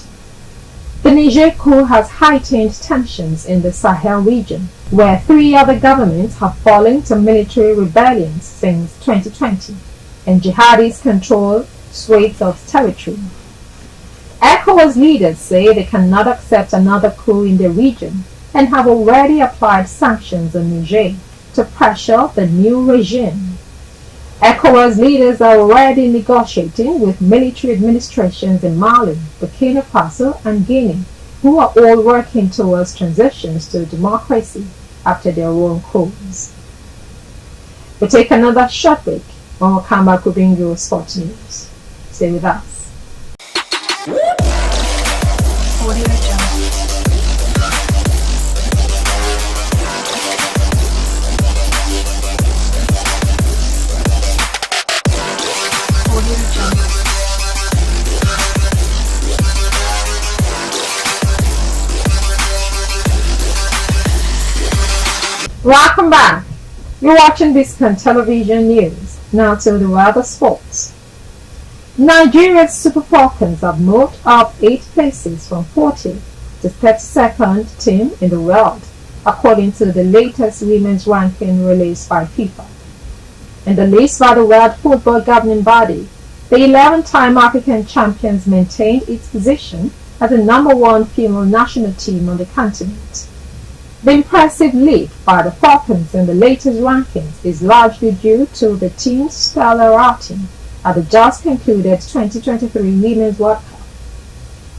[SPEAKER 20] The Niger coup has heightened tensions in the Sahel region, where 3 other governments have fallen to military rebellions since 2020, and jihadis control swathes of territory. ECOWAS leaders say they cannot accept another coup in the region and have already applied sanctions on Niger to pressure the new regime. ECOWAS leaders are already negotiating with military administrations in Mali, Burkina Faso, and Guinea, who are all working towards transitions to democracy after their own coups. We'll take another short break when we come back with bring you sports news. Stay with us. Welcome back. You're watching Biscon Television News. Now to the weather sports. Nigeria's Super Falcons have moved up 8 places from 40th to 32nd team in the world, according to the latest women's ranking released by FIFA. In the list by the World Football Governing Body, the 11-time African champions maintained its position as the #1 female national team on the continent. The impressive lead by the Falcons in the latest rankings is largely due to the team's stellar outing at the just concluded 2023 Women's World Cup.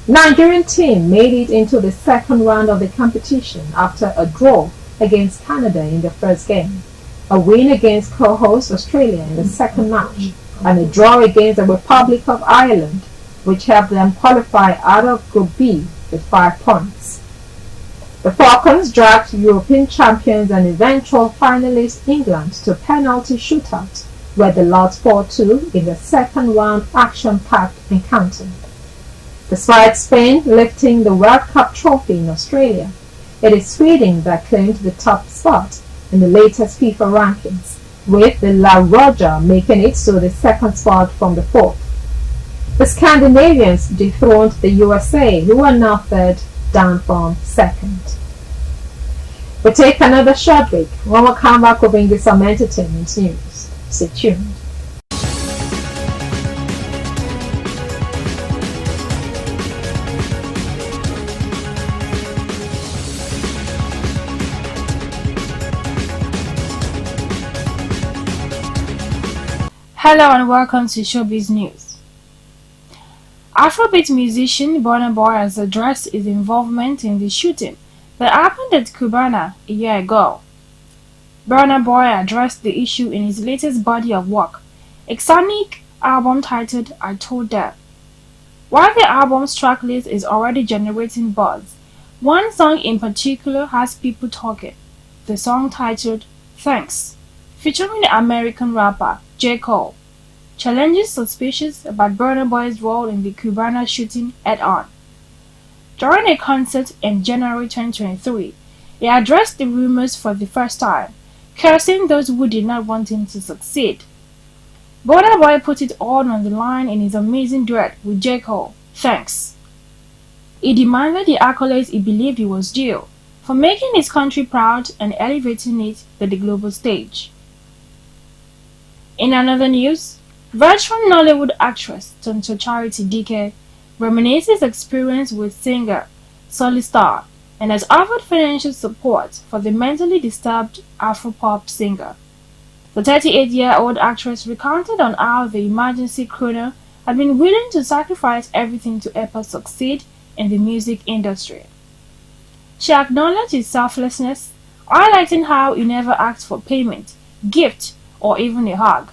[SPEAKER 20] Nigerian team made it into the second round of the competition after a draw against Canada in the first game, a win against co-host Australia in the second match, and a draw against the Republic of Ireland, which helped them qualify out of Group B with 5 points. The Falcons dragged European champions and eventual finalist England to penalty shootout, where they lost 4-2 in the second round action-packed encounter. Despite Spain lifting the World Cup trophy in Australia, it is Sweden that claimed the top spot in the latest FIFA rankings, with the La Roja making it to the second spot from the fourth. The Scandinavians dethroned the USA, who are now third, down from second. We'll take another short break. When we come back, we'll bring you some entertainment news. Stay tuned.
[SPEAKER 21] Hello and welcome to Showbiz News. Afrobeat musician Burna Boy has addressed his involvement in the shooting that happened at Cubana a year ago. Burna Boy addressed the issue in his latest body of work, a sonic album titled I Told Them. While the album's tracklist is already generating buzz, one song in particular has people talking. The song titled Thanks, featuring the American rapper J. Cole, challenges suspicions about Burna Boy's role in the Cubana shooting head-on. During a concert in January 2023, he addressed the rumors for the first time, cursing those who did not want him to succeed. Burna Boy put it all on the line in his amazing duet with J. Cole, Thanks. He demanded the accolades he believed he was due for making his country proud and elevating it to the global stage. In another news, veteran Nollywood actress Tonto Charity Dike reminisces experience with singer Solly Star and has offered financial support for the mentally disturbed Afropop singer. The 38-year-old actress recounted on how the emergency crooner had been willing to sacrifice everything to help her succeed in the music industry. She acknowledged his selflessness, highlighting how he never asked for payment, gift, or even a hug.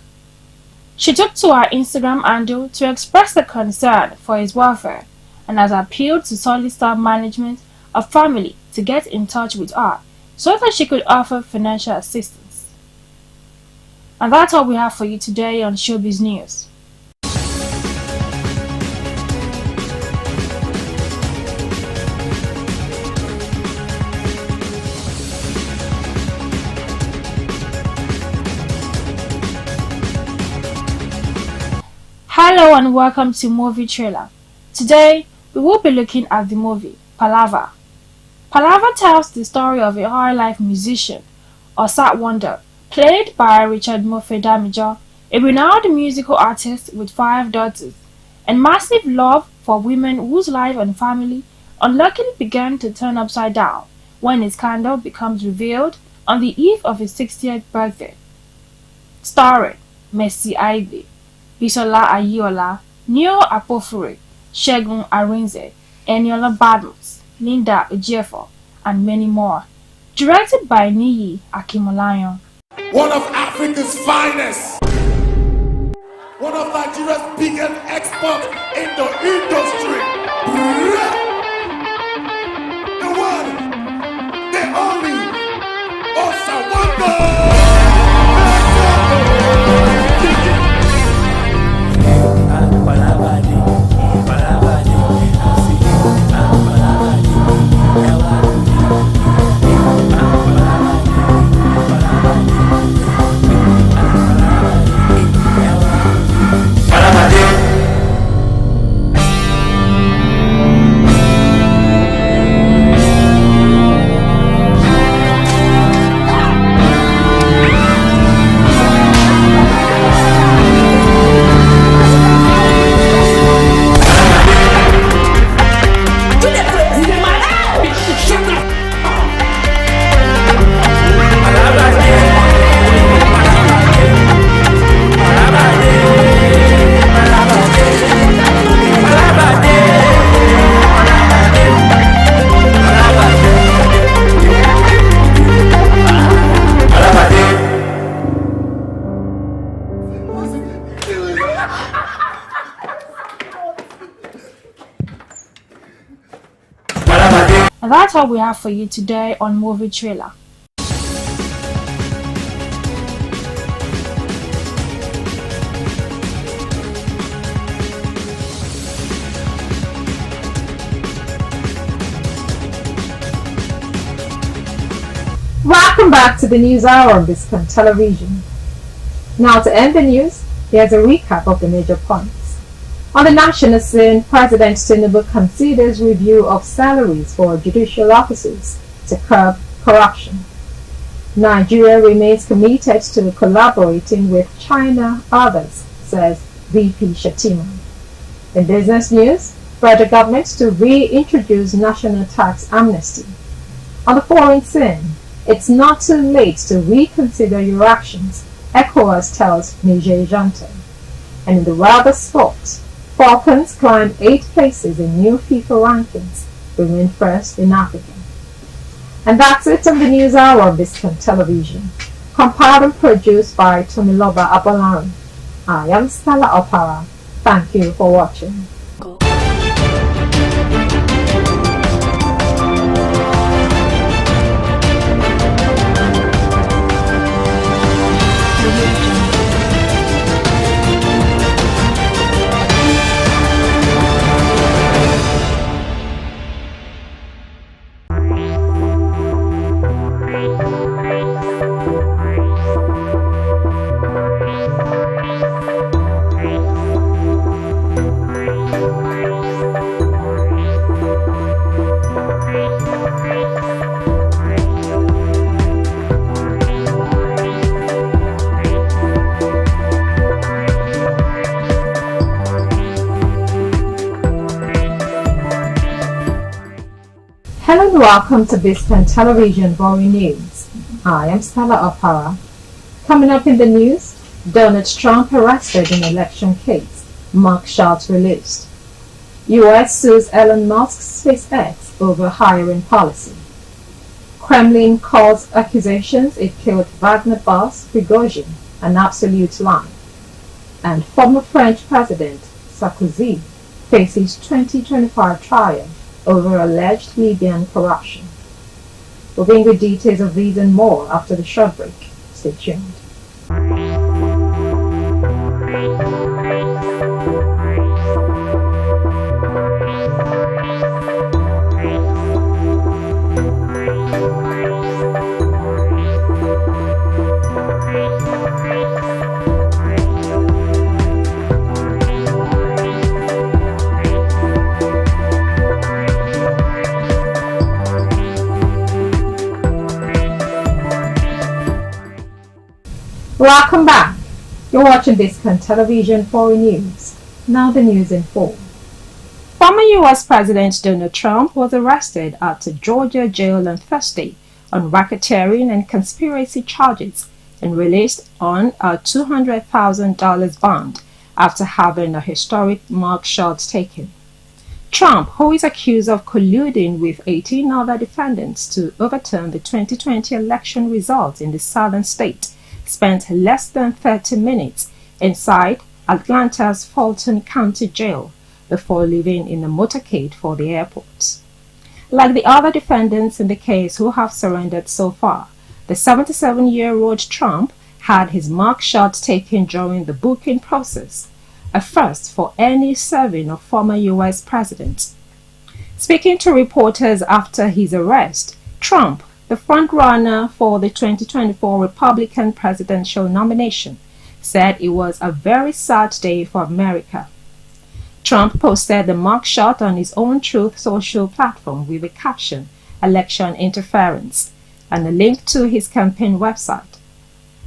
[SPEAKER 21] She took to her Instagram handle to express the concern for his welfare and has appealed to Solid Star management of family to get in touch with her so that she could offer financial assistance. And that's all we have for you today on Showbiz News. Hello and welcome to Movie Trailer. Today, we will be looking at the movie Palava. Palava tells the story of a high-life musician, Osat Wonder, played by Richard Mofe Damijo, a renowned musical artist with 5 daughters, and massive love for women whose life and family unluckily began to turn upside down when his scandal becomes revealed on the eve of his 60th birthday. Starring Mercy Aigbe, Bisola Ayiola, Neo Apofure, Shegun Arinze, Eniola Badmus, Linda Ejiofor, and many more. Directed by Niyi Akimolayan.
[SPEAKER 3] One of Africa's finest, one of Nigeria's biggest exports in the industry. The one, the only, Osat Wonder.
[SPEAKER 21] And that's all we have for you today on Movie Trailer.
[SPEAKER 20] Welcome back to the News Hour on Biscon Television. Now to end the news, here's a recap of the major points. On the national scene, President Tinubu considers review of salaries for judicial officers to curb corruption. Nigeria remains committed to collaborating with China, others, says VP Shatima. In business news, federal government to reintroduce national tax amnesty. On the foreign scene, it's not too late to reconsider your actions, ECOWAS tells Niger Junta. And in the world of sports, Falcons climb 8 places in new FIFA rankings, remain first in Africa. And that's it on the News Hour of Biscon Television. Compiled and produced by Tomiloba Abolari. I am Stella Opara. Thank you for watching. Hello and welcome to Biscon Television Boring News. I am Stella Opara. Coming up in the news, Donald Trump arrested in election case, mug shots released. U.S. sues Elon Musk's SpaceX over hiring policy. Kremlin calls accusations it killed Wagner boss Prigozhin an absolute lie. And former French President Sarkozy faces 2025 trial over alleged Libyan corruption. We'll bring you details of these and more after the short break. Stay tuned. Welcome back. You're watching Biscon Television Foreign News. Now the news in full.
[SPEAKER 2] Former U.S. President Donald Trump was arrested at a Georgia jail on Thursday on racketeering and conspiracy charges and released on a $200,000 bond after having a historic mugshot taken. Trump, who is accused of colluding with 18 other defendants to overturn the 2020 election results in the southern state, spent less than 30 minutes inside Atlanta's Fulton County Jail before leaving in a motorcade for the airport. Like the other defendants in the case who have surrendered so far, the 77-year-old Trump had his mugshot taken during the booking process, a first for any serving or former U.S. president. Speaking to reporters after his arrest, Trump, the frontrunner for the 2024 Republican presidential nomination, said it was a very sad day for America. Trump posted the mugshot on his own Truth Social platform with the caption, "Election Interference," and a link to his campaign website.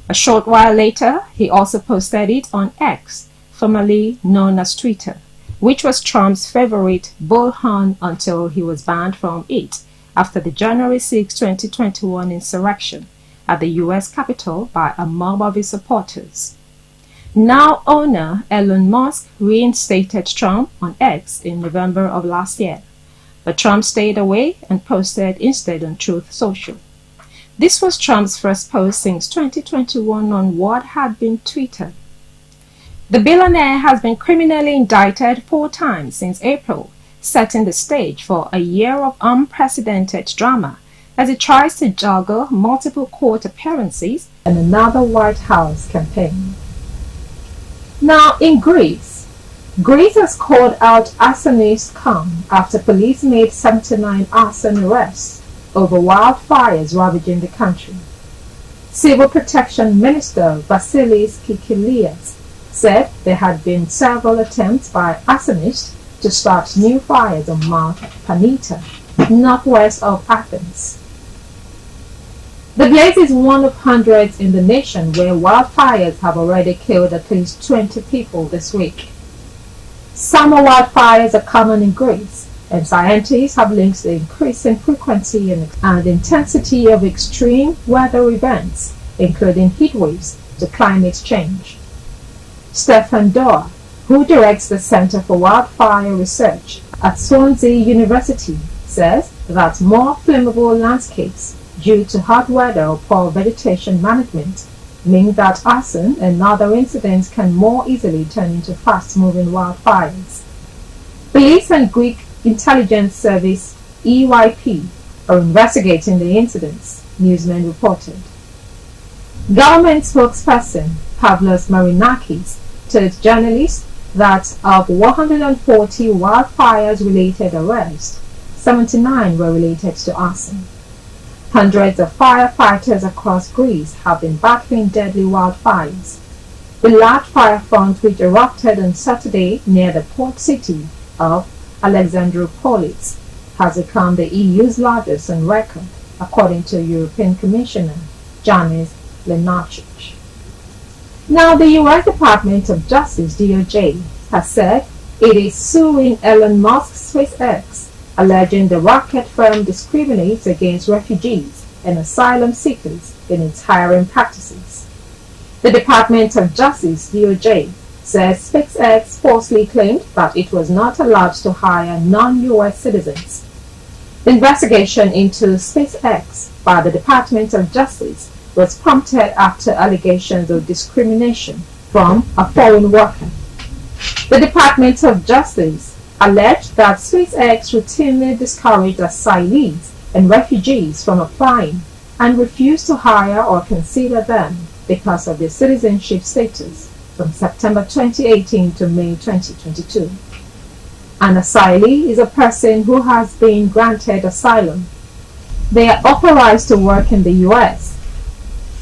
[SPEAKER 2] A short while later, he also posted it on X, formerly known as Twitter, which was Trump's favorite bullhorn until he was banned from it after the January 6, 2021 insurrection at the U.S. Capitol by a mob of his supporters. Now owner Elon Musk reinstated Trump on X in November of last year, but Trump stayed away and posted instead on Truth Social. This was Trump's first post since 2021 on what had been Twitter. The billionaire has been criminally indicted 4 times since April, setting the stage for a year of unprecedented drama as he tries to juggle multiple court appearances
[SPEAKER 20] and another White House campaign. Now in Greece has called out arsonists come after police made 79 arson arrests over wildfires ravaging the country. Civil Protection Minister Vasilis Kikilias said there had been several attempts by arsonists to start new fires on Mount Panita, northwest of Athens. The blaze is one of hundreds in the nation where wildfires have already killed at least 20 people this week. Summer wildfires are common in Greece, and scientists have linked the increasing frequency and intensity of extreme weather events, including heat waves, to climate change. Stefan Doerr, who directs the Center for Wildfire Research at Swansea University, says that more flammable landscapes due to hot weather or poor vegetation management mean that arson and other incidents can more easily turn into fast-moving wildfires. Police and Greek intelligence service EYP are investigating the incidents, newsmen reported. Government spokesperson Pavlos Marinakis told journalists that of 140 wildfires-related arrests, 79 were related to arson. Hundreds of firefighters across Greece have been battling deadly wildfires. The large fire front, which erupted on Saturday near the port city of Alexandroupolis, has become the EU's largest on record, according to European Commissioner Janis Lenarčič. Now, the U.S. Department of Justice, DOJ, has said it is suing Elon Musk's SpaceX, alleging the rocket firm discriminates against refugees and asylum seekers in its hiring practices. The Department of Justice, DOJ, says SpaceX falsely claimed that it was not allowed to hire non-US citizens. The investigation into SpaceX by the Department of Justice was prompted after allegations of discrimination from a foreign worker. The Department of Justice alleged that SpaceX routinely discouraged asylees and refugees from applying and refused to hire or consider them because of their citizenship status from September 2018 to May 2022. An asylee is a person who has been granted asylum. They are authorized to work in the U.S.,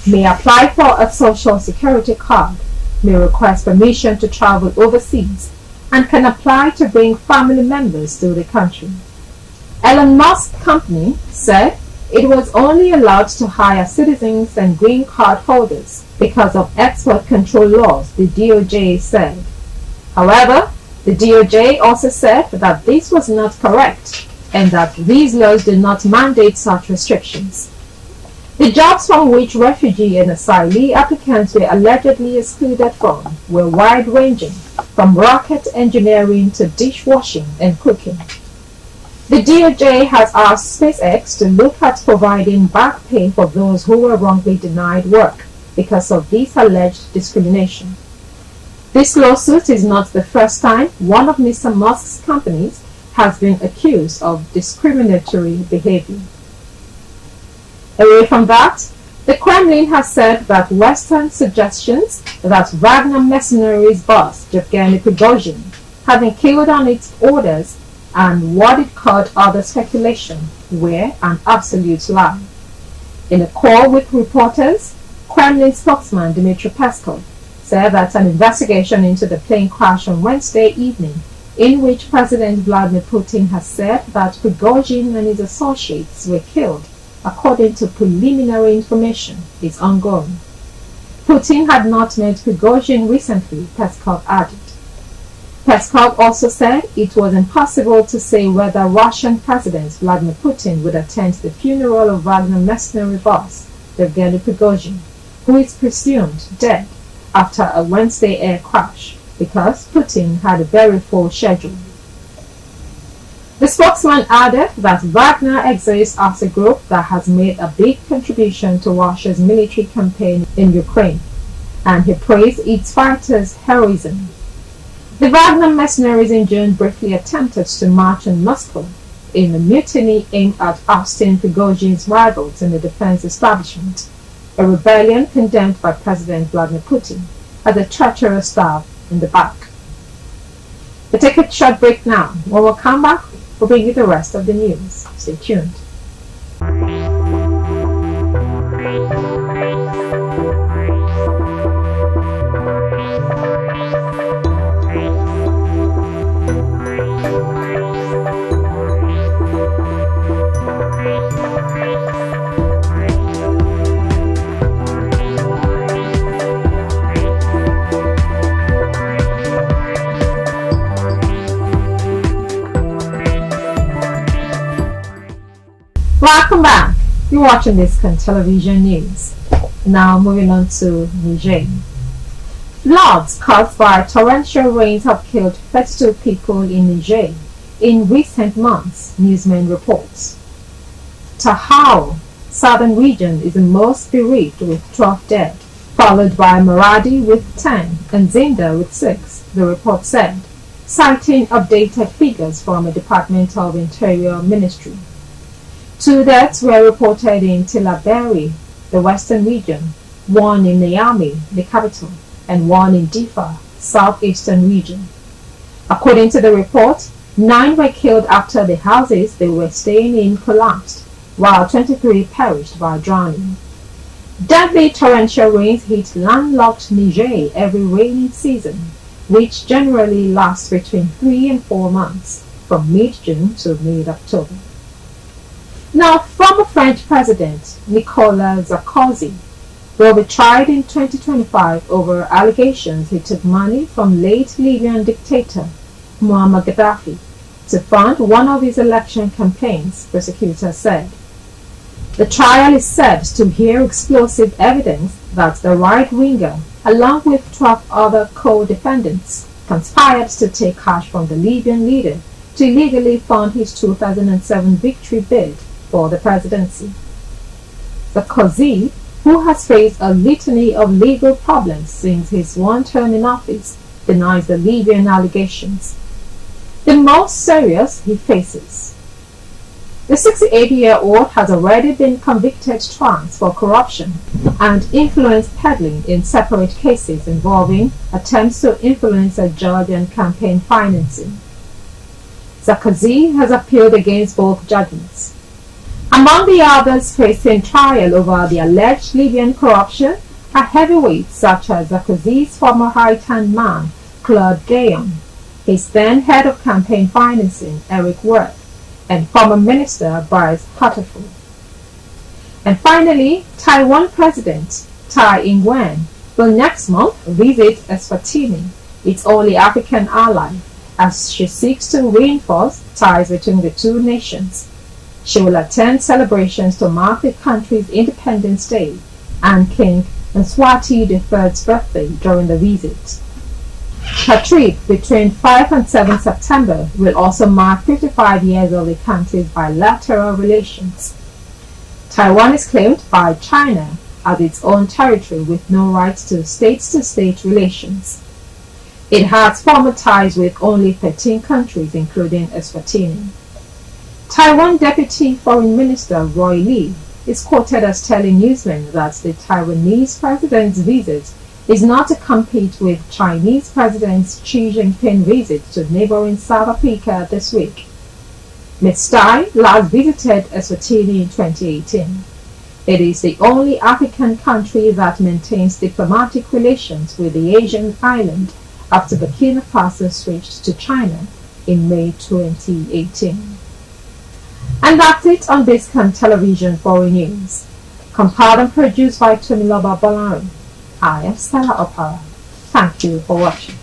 [SPEAKER 20] may apply for a social security card, may request permission to travel overseas, and can apply to bring family members to the country. Elon Musk's company said it was only allowed to hire citizens and green card holders because of export control laws, the DOJ said. However, the DOJ also said that this was not correct and that these laws do not mandate such restrictions. The jobs from which refugee and asylee applicants were allegedly excluded from were wide-ranging, from rocket engineering to dishwashing and cooking. The DOJ has asked SpaceX to look at providing back pay for those who were wrongly denied work because of this alleged discrimination. This lawsuit is not the first time one of Mr. Musk's companies has been accused of discriminatory behavior. Away from that, the Kremlin has said that Western suggestions that Wagner mercenaries boss Yevgeny Prigozhin had been killed on its orders and what it called other speculation were an absolute lie. In a call with reporters, Kremlin spokesman Dmitry Peskov said that an investigation into the plane crash on Wednesday evening, in which President Vladimir Putin has said that Prigozhin and his associates were killed, according to preliminary information, is ongoing. Putin had not met Prigozhin recently, Peskov added. Peskov also said it was impossible to say whether Russian President Vladimir Putin would attend the funeral of Wagner mercenary boss Yevgeny Prigozhin, who is presumed dead after a Wednesday air crash, because Putin had a very full schedule. The spokesman added that Wagner exists as a group that has made a big contribution to Russia's military campaign in Ukraine, and he praised its fighters' heroism. The Wagner mercenaries in June briefly attempted to march on Moscow in a mutiny aimed at ousting Prigozhin's rivals in the defense establishment, a rebellion condemned by President Vladimir Putin as a treacherous stab in the back. We'll take a short break now. When we come back, we'll bring you the rest of the news. Stay tuned. Welcome back. You're watching Biscon Television News. Now moving on to Niger. Floods caused by torrential rains have killed 32 people in Niger in recent months, newsman reports. Tahau, southern region, is the most bereaved with 12 dead, followed by Maradi with 10 and Zinda with 6, the report said, citing updated figures from the Department of Interior Ministry. 2 deaths were reported in Tillaberi, the western region, 1 in Niamey, the capital, and 1 in Difa, southeastern region. According to the report, 9 were killed after the houses they were staying in collapsed, while 23 perished by drowning. Deadly torrential rains hit landlocked Niger every rainy season, which generally lasts between 3 and 4 months, from mid-June to mid-October. Now, former French President Nicolas Sarkozy will be tried in 2025 over allegations he took money from late Libyan dictator Muammar Gaddafi to fund one of his election campaigns, prosecutors said. The trial is said to hear explosive evidence that the right-winger along with 12 other co-defendants, conspired to take cash from the Libyan leader to illegally fund his 2007 victory bid for the presidency. Sarkozy, who has faced a litany of legal problems since his one term in office, denies the Libyan allegations. The most serious he faces. The 68-year-old has already been convicted twice for corruption and influence peddling in separate cases involving attempts to influence a judge and campaign financing. Sarkozy has appealed against both judgments. Among the others facing trial over the alleged Libyan corruption are heavyweights such as Sarkozy's former right-hand man, Claude Guillaume, his then head of campaign financing, Eric Wirth, and former Minister Bryce Hatterford. And finally, Taiwan President Tsai Ing-wen will next month visit Eswatini, its only African ally, as she seeks to reinforce ties between the two nations. She will attend celebrations to mark the country's Independence Day and King Mswati III's birthday during the visit. Her trip between 5 and 7 September will also mark 55 years of the country's bilateral relations. Taiwan is claimed by China as its own territory with no rights to state-to-state relations. It has formal ties with only 13 countries, including Eswatini. Taiwan Deputy Foreign Minister Roy Lee is quoted as telling newsmen that the Taiwanese president's visit is not to compete with Chinese President Xi Jinping's visit to neighboring South Africa this week. Ms. Tsai last visited Eswatini in 2018. It is the only African country that maintains diplomatic relations with the Asian island after Burkina Faso switched to China in May 2018. And that's it on Biscon Television Foreign News. Compiled and produced by Tomiloba Bolari. I am Stella Opera. Thank you for watching.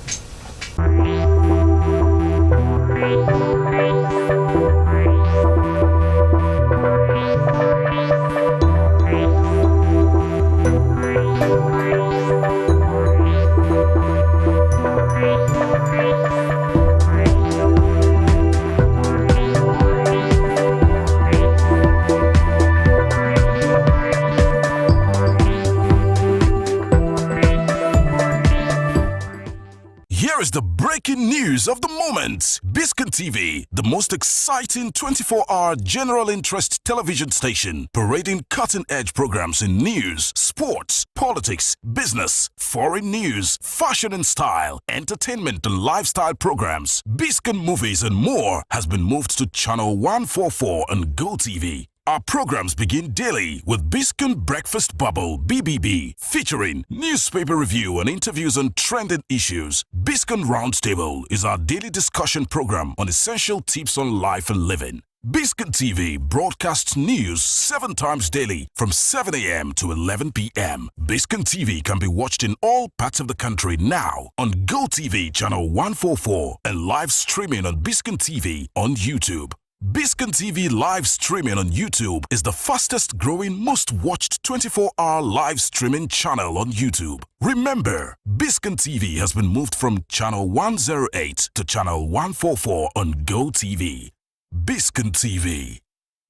[SPEAKER 4] Here is the breaking news of the moment. Biscon TV, the most exciting 24-hour general interest television station, parading cutting-edge programs in news, sports, politics, business, foreign news, fashion and style, entertainment and lifestyle programs. Biscon Movies and more has been moved to channel 144 on GoTV. Our programs begin daily with Biscon Breakfast Bubble (BBB), featuring newspaper review and interviews on trending issues. Biscon Roundtable is our daily discussion program on essential tips on life and living. Biscon TV broadcasts news 7 times daily from 7 a.m. to 11 p.m. Biscon TV can be watched in all parts of the country now on GoTV channel 144 and live streaming on Biscon TV on YouTube. Biscon TV live streaming on YouTube is the fastest growing, most watched 24-hour live streaming channel on YouTube. Remember, Biscon TV has been moved from channel 108 to channel 144 on GoTV. Biscon TV.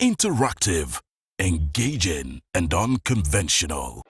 [SPEAKER 4] Interactive, engaging, and unconventional.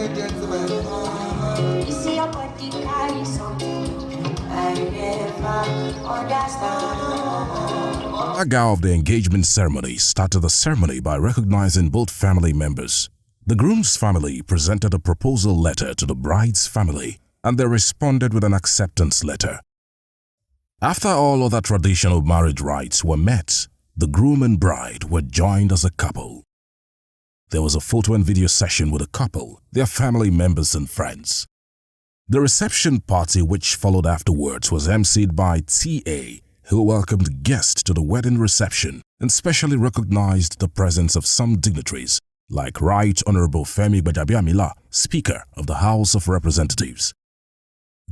[SPEAKER 18] a gentleman. You see your body carry something I never understand.
[SPEAKER 4] The gala of the engagement ceremony started the ceremony by recognizing both family members. The groom's family presented a proposal letter to the bride's family, and they responded with an acceptance letter. After all other traditional marriage rites were met, the groom and bride were joined as a couple. There was a photo and video session with the couple, their family members and friends. The reception party which followed afterwards was emceed by T.A., who welcomed guests to the wedding reception and specially recognized the presence of some dignitaries like Right Honorable Femi Gbajabiamila, Speaker of the House of Representatives.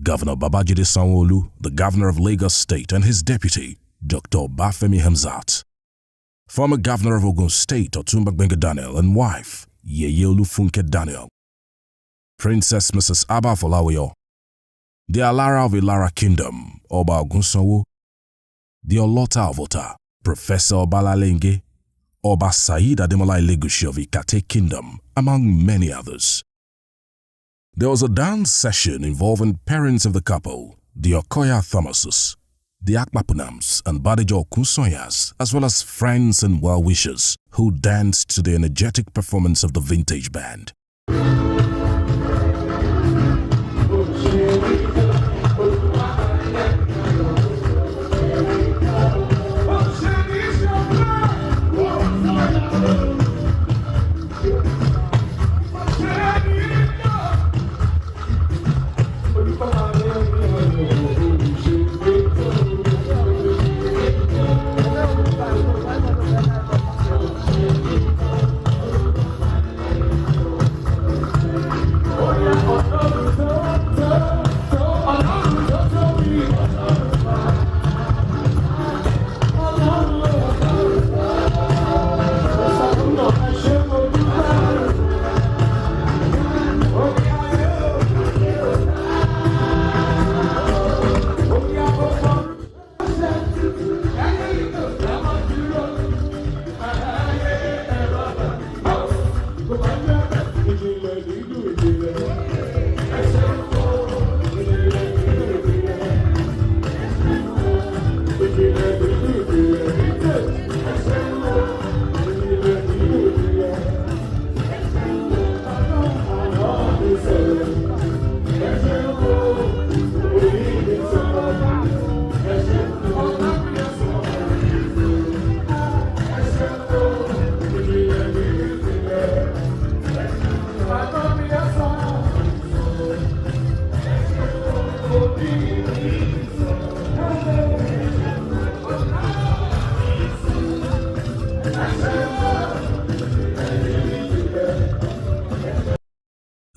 [SPEAKER 4] Governor Babajide Sanwo-Olu, the Governor of Lagos State, and his deputy, Dr. Bafemi Hamzat. Former Governor of Ogun State, Otumba Gbenga Daniel, and wife, Yeye Olufunke Daniel. Princess Mrs. Abba Folawiyo. The Alara of Ilara Kingdom, Oba Ogunsanwo. The Olota of Ota, Professor Obalalenge, Oba Said Ademola Elegushi of Ikate Kingdom, among many others. There was a dance session involving parents of the couple, the Okoya Thomases, the Akmapunams and Badejo Kunsonyas, as well as friends and well-wishers who danced to the energetic performance of the vintage band.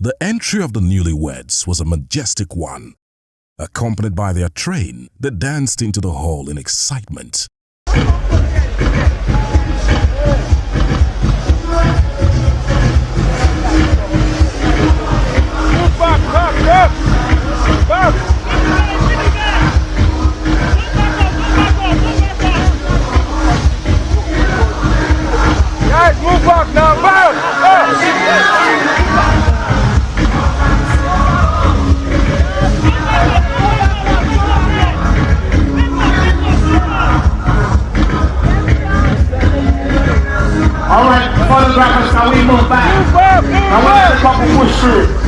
[SPEAKER 4] The entry of the newlyweds was a majestic one. Accompanied by their train, they danced into the hall in excitement.
[SPEAKER 16] Guys, move back now,
[SPEAKER 18] All right, photographers, can we move back? I want the couple push through.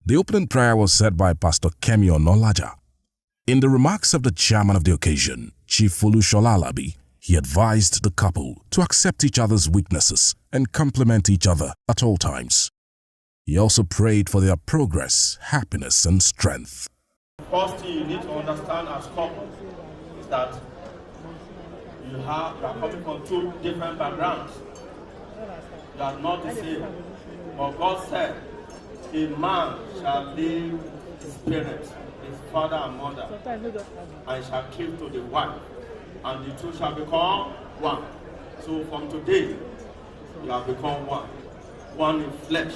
[SPEAKER 4] The opening prayer was said by Pastor Kemi Onolaja. In the remarks of the chairman of the occasion, Chief Folushola Alabi, he advised the couple to accept each other's weaknesses and complement each other at all times. He also prayed for their progress, happiness, and strength.
[SPEAKER 6] The first thing you need to understand as couples is that you are coming from two different backgrounds. You are not the same. But God said, a man shall leave his parents, his father and mother, and shall cleave to the wife, and the two shall become one. So from today, you have become one. one in flesh,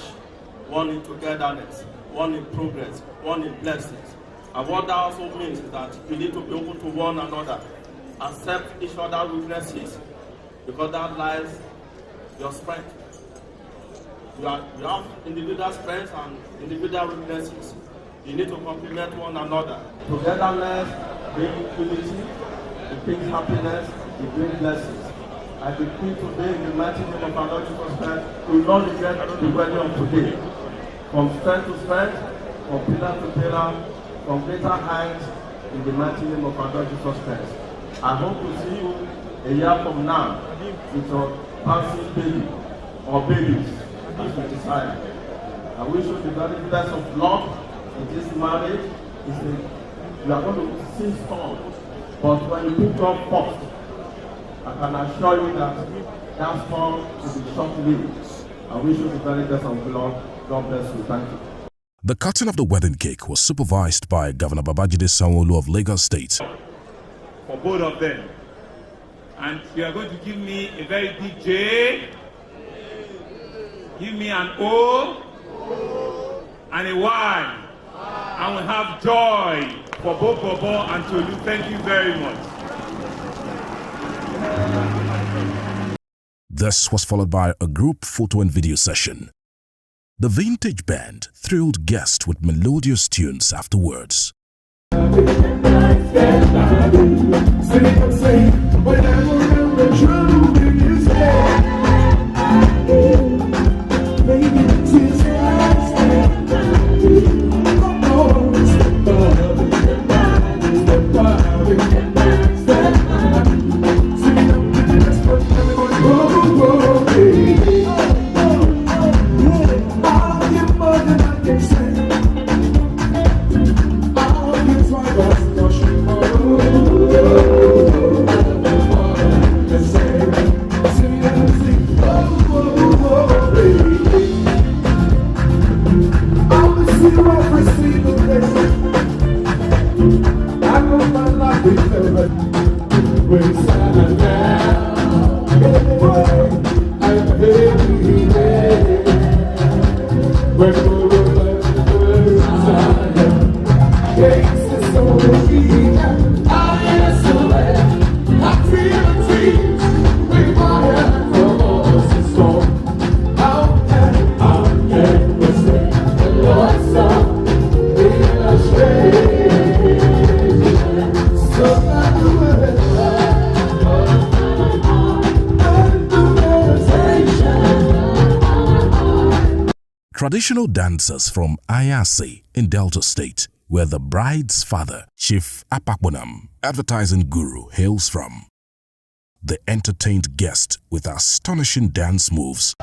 [SPEAKER 6] one in togetherness, one in progress, one in blessings. And what that also means is that you need to be open to one another, accept each other's weaknesses, because that lies your strength. You have individual strengths and individual weaknesses. You need to complement one another. Togetherness brings unity, it brings happiness, it brings blessings. I decree today in the mighty name of our Lord Jesus Christ, we will not regret the wedding of today. From strength to strength, from pillar to pillar, from greater heights, in the mighty name of our Lord Jesus Christ. I hope to see you a year from now with your passing baby or babies, as we decide. I wish you the very best of luck in this marriage. You are going to see storm, but when you put God first, I can assure you that that storm will be short-lived. I wish you the very best of luck. God bless you. Thank you.
[SPEAKER 4] The cutting of the wedding cake was supervised by Governor Babajide Sanwo-Olu of Lagos State.
[SPEAKER 5] For both of them. And you are going to give me a very big J, give me an O, and a Y. And we have joy for both Bobo and Tolu. Thank you very much.
[SPEAKER 4] This was followed by a group photo and video session. The vintage band thrilled guests with melodious tunes afterwards. Traditional dancers from Ayase in Delta State, where the bride's father, Chief Apakbonam, advertising guru, hails from. They entertained guests with astonishing dance moves.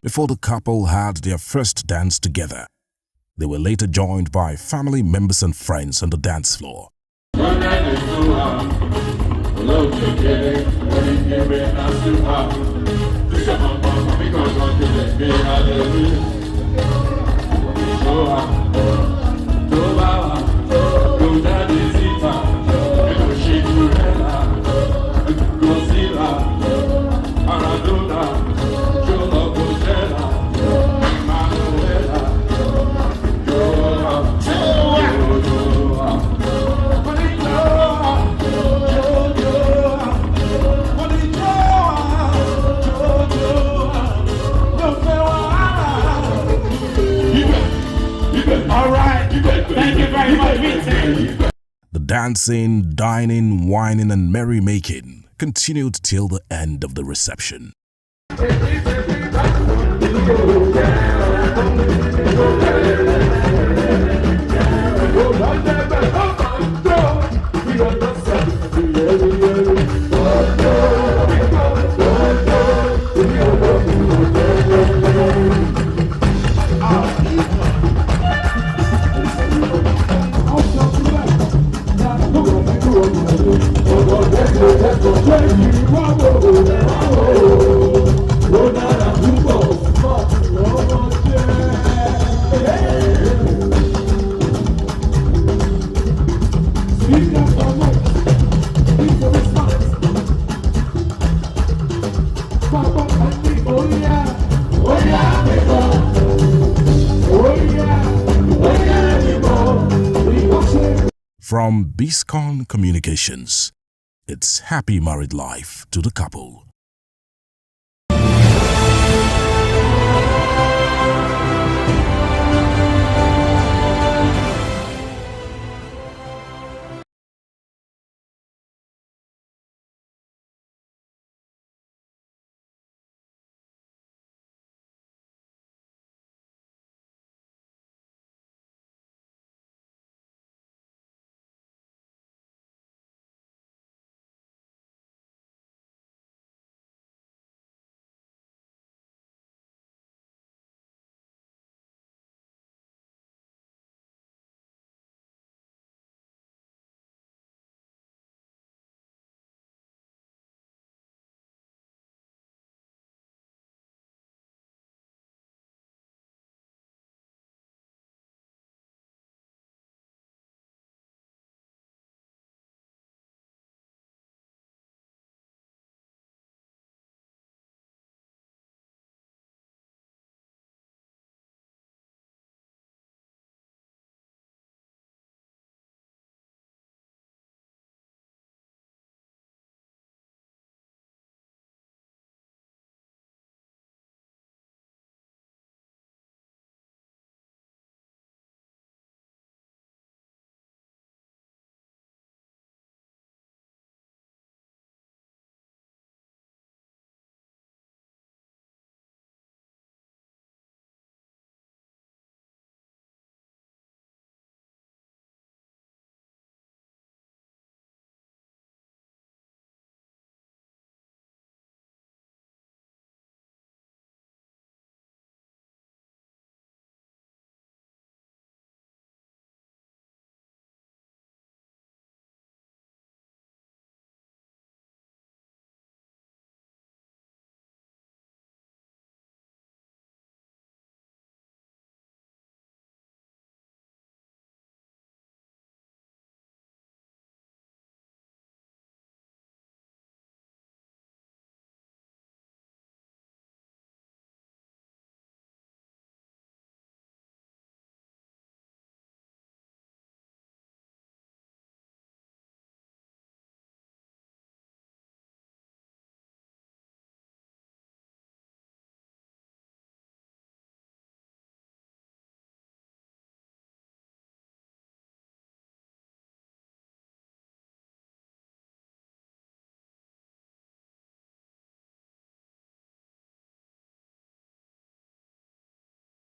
[SPEAKER 4] Before the couple had their first dance together, they were later joined by family members and friends on the dance floor. Dancing, dining, wining, and merrymaking continued till the end of the reception. From Biscon Communications, it's happy married life to the couple.